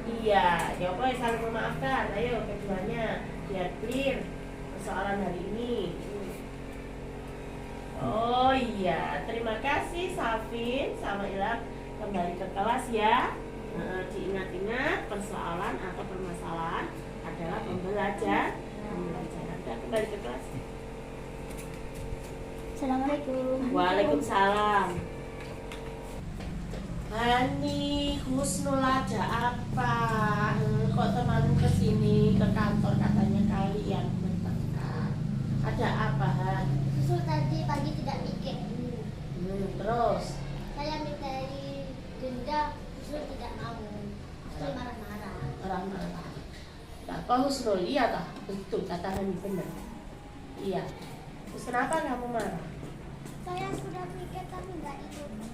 Iya, jawab saling memaafkan. Ayo, keduanya biar clear persoalan hari ini. Oh iya, terima kasih Safin sama Ilham, kembali ke kelas ya. Diingat-ingat persoalan atau permasalahan adalah pembelajaran. Udah kembali ke kelas. Assalamualaikum. Waalaikumsalam. Hani, Husnul ada apa? Kok temanmu kesini ke kantor katanya kalian bertengkar? Ada apa, Han? Susul tadi pagi tidak pikir. Terus? Saya minta denda, Susul tidak mau. Susul marah-marah. Marah-marah. Apa Husnul? Iya tak? Betul, kata Hani benar. Iya. Terus kenapa kamu marah? Saya sudah pikir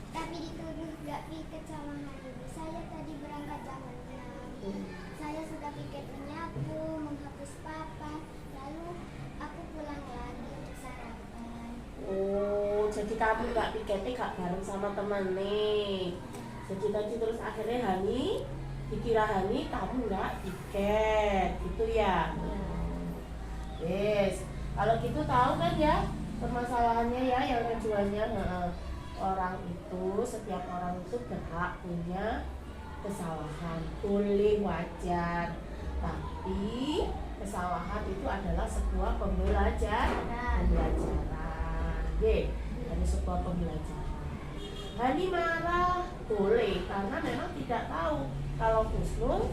tapi dituduh nggak pikir sama hari. Saya tadi berangkat jam 6. Saya sudah pikir menyapu, menghapus papan, lalu aku pulang lagi untuk sarapan. Oh, jadi kamu nggak piketnya gak bareng sama temen nih. Jadi tadi terus akhirnya Hani dikira Hani kamu nggak piket, gitu ya? Yes, kalau gitu tahu kan ya permasalahannya ya yang keduanya. Orang itu, setiap orang itu berhak punya kesalahan, boleh, wajar, tapi kesalahan itu adalah sebuah pembelajaran. Dari sebuah pembelajaran. Hani marah boleh karena memang tidak tahu kalau Husnul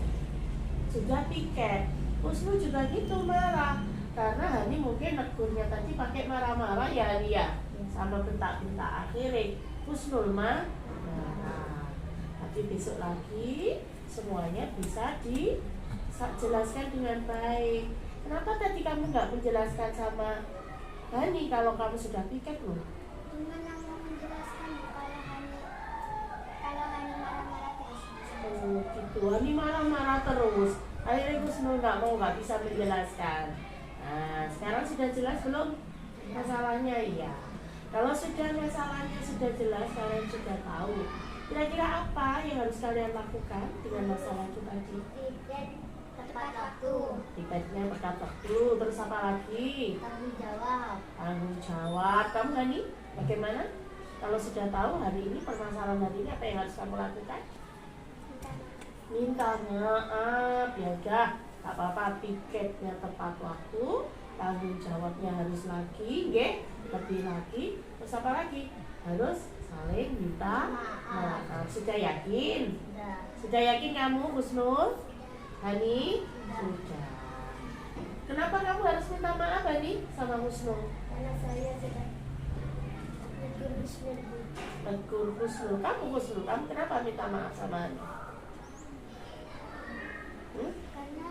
sudah piket. Husnul juga gitu marah karena Hani mungkin negurnya tadi pakai marah-marah ya Hani ya, sama bentak-bentak. Akhirnya Husnul marah. Tapi besok lagi semuanya bisa dijelaskan dengan baik. Kenapa tadi kamu nggak menjelaskan sama Hani kalau kamu sudah piket loh? Gimana mau menjelaskan kalau Hani marah-marah terus? Oh gitu, Hani marah-marah terus. Akhirnya Husnul nggak bisa menjelaskan. Nah, sekarang sudah jelas belum masalahnya? Iya. Kalau sudah masalahnya sudah jelas, kalian sudah tahu. Kira-kira apa yang harus kalian lakukan dengan masalah itu tadi? Piket tepat waktu. Piketnya tepat waktu. Terus apa lagi? Tanggung jawab. Tanggung jawab. Kamu Hani, bagaimana? Kalau sudah tahu hari ini permasalahan hari ini, apa yang harus kamu lakukan? Minta maaf, ya udah, tak apa-apa. Piketnya tepat waktu, tanggung jawabnya harus lagi, lebih lagi. Terus apa lagi? Harus saling minta maaf. Sudah yakin? Sudah yakin kamu, Husnul? Hani? Sudah. Kenapa kamu harus minta maaf, Hani, sama Husnul? Karena saya sudah negur Husnul. Negur Husnul. Husnul, kamu kenapa minta maaf sama Hani? Karena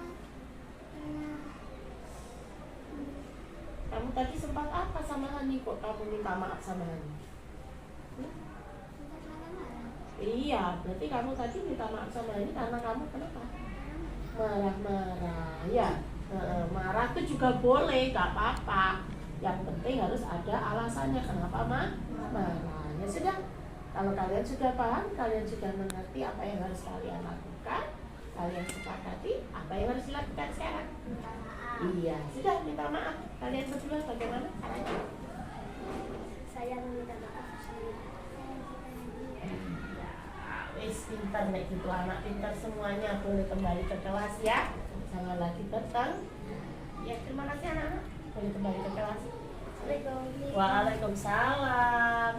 kamu tadi sempat apa sama Hani kok kamu minta maaf sama Hani? sempat marah-marah. Iya, berarti kamu tadi minta maaf sama Hani karena kamu kenapa? Marah-marah. Ya, marah itu juga boleh, gak apa-apa. Yang penting harus ada alasannya kenapa marah. Ya sudah, kalau kalian sudah paham, kalian sudah mengerti apa yang harus kalian lakukan, kalian sepakati apa yang harus dilakukan sekarang. Iya, sudah minta maaf. Kalian berdua bagaimana caranya? Saya meminta maaf Husnul. Wis pintar nek gitu, anak pintar semuanya boleh kembali ke kelas ya. Jangan lagi petang. Ya, terima kasih anak-anak. Boleh kembali ke kelas. Waalaikumsalam.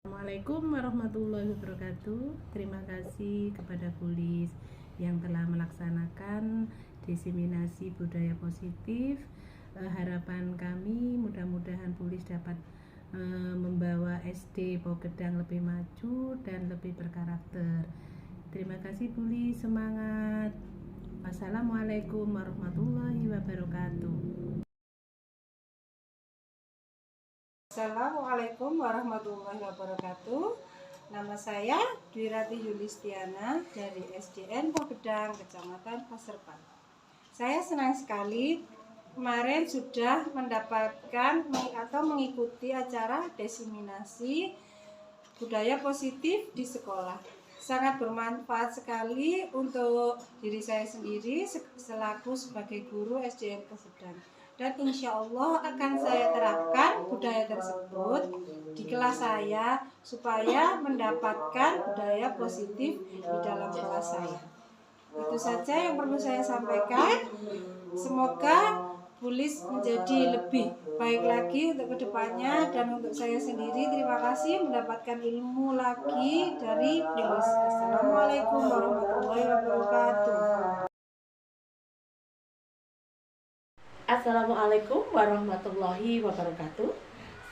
Assalamualaikum warahmatullahi wabarakatuh. Terima kasih kepada Bulis yang telah melaksanakan diseminasi budaya positif. Harapan kami mudah-mudahan Bulis dapat membawa SD Pogedang lebih maju dan lebih berkarakter. Terima kasih Bulis, semangat. Wassalamualaikum warahmatullahi wabarakatuh. Assalamualaikum warahmatullahi wabarakatuh. Nama saya Dwi Rati Yulistiana dari SDN Pogedang, Kecamatan Paserpan. Saya senang sekali kemarin sudah mendapatkan atau mengikuti acara diseminasi budaya positif di sekolah. Sangat bermanfaat sekali untuk diri saya sendiri selaku sebagai guru SDN Pogedang. Dan insya Allah akan saya terapkan budaya tersebut di kelas saya supaya mendapatkan budaya positif di dalam kelas saya. Itu saja yang perlu saya sampaikan. Semoga Bulis menjadi lebih baik lagi untuk kedepannya, dan untuk saya sendiri terima kasih mendapatkan ilmu lagi dari Bulis. Assalamualaikum warahmatullahi wabarakatuh. Assalamualaikum warahmatullahi wabarakatuh.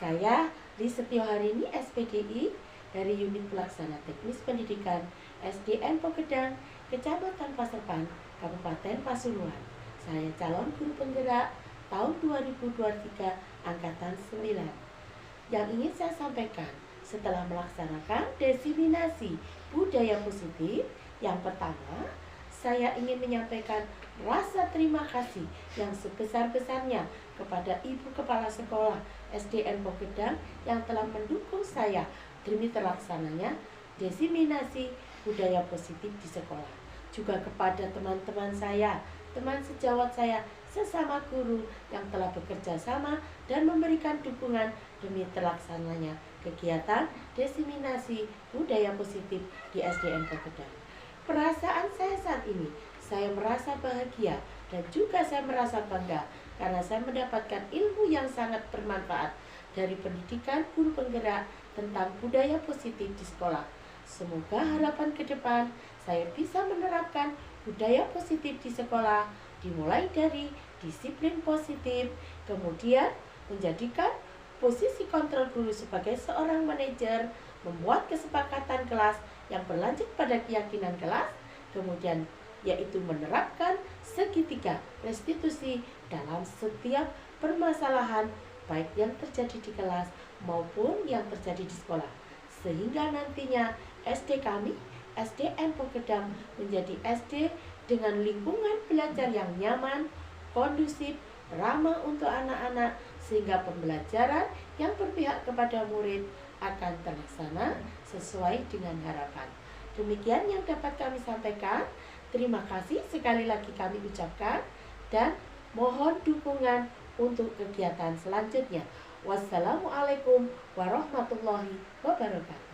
Saya Lisetioharini SPDI dari Unit Pelaksana Teknis Pendidikan SDN Pogedang, Kecamatan Paserpan, Kabupaten Pasuruan. Saya calon guru penggerak tahun 2023 angkatan 9. Yang ingin saya sampaikan setelah melaksanakan diseminasi budaya positif, yang pertama, saya ingin menyampaikan rasa terima kasih yang sebesar-besarnya kepada Ibu Kepala Sekolah SDN Pogedang yang telah mendukung saya demi terlaksananya diseminasi budaya positif di sekolah. Juga kepada teman-teman saya, teman sejawat saya, sesama guru yang telah bekerja sama dan memberikan dukungan demi terlaksananya kegiatan diseminasi budaya positif di SDN Pogedang. Perasaan saya saat ini, saya merasa bahagia dan juga saya merasa bangga karena saya mendapatkan ilmu yang sangat bermanfaat dari pendidikan guru penggerak tentang budaya positif di sekolah. Semoga harapan ke depan saya bisa menerapkan budaya positif di sekolah, dimulai dari disiplin positif, kemudian menjadikan posisi kontrol guru sebagai seorang manajer, membuat kesepakatan kelas yang berlanjut pada keyakinan kelas, kemudian yaitu menerapkan segitiga restitusi dalam setiap permasalahan baik yang terjadi di kelas maupun yang terjadi di sekolah, sehingga nantinya SD kami, SDN Pogedang, menjadi SD dengan lingkungan belajar yang nyaman, kondusif, ramah untuk anak-anak, sehingga pembelajaran yang berpihak kepada murid akan terlaksana sesuai dengan harapan. Demikian yang dapat kami sampaikan. Terima kasih sekali lagi kami ucapkan dan mohon dukungan untuk kegiatan selanjutnya. Wassalamualaikum warahmatullahi wabarakatuh.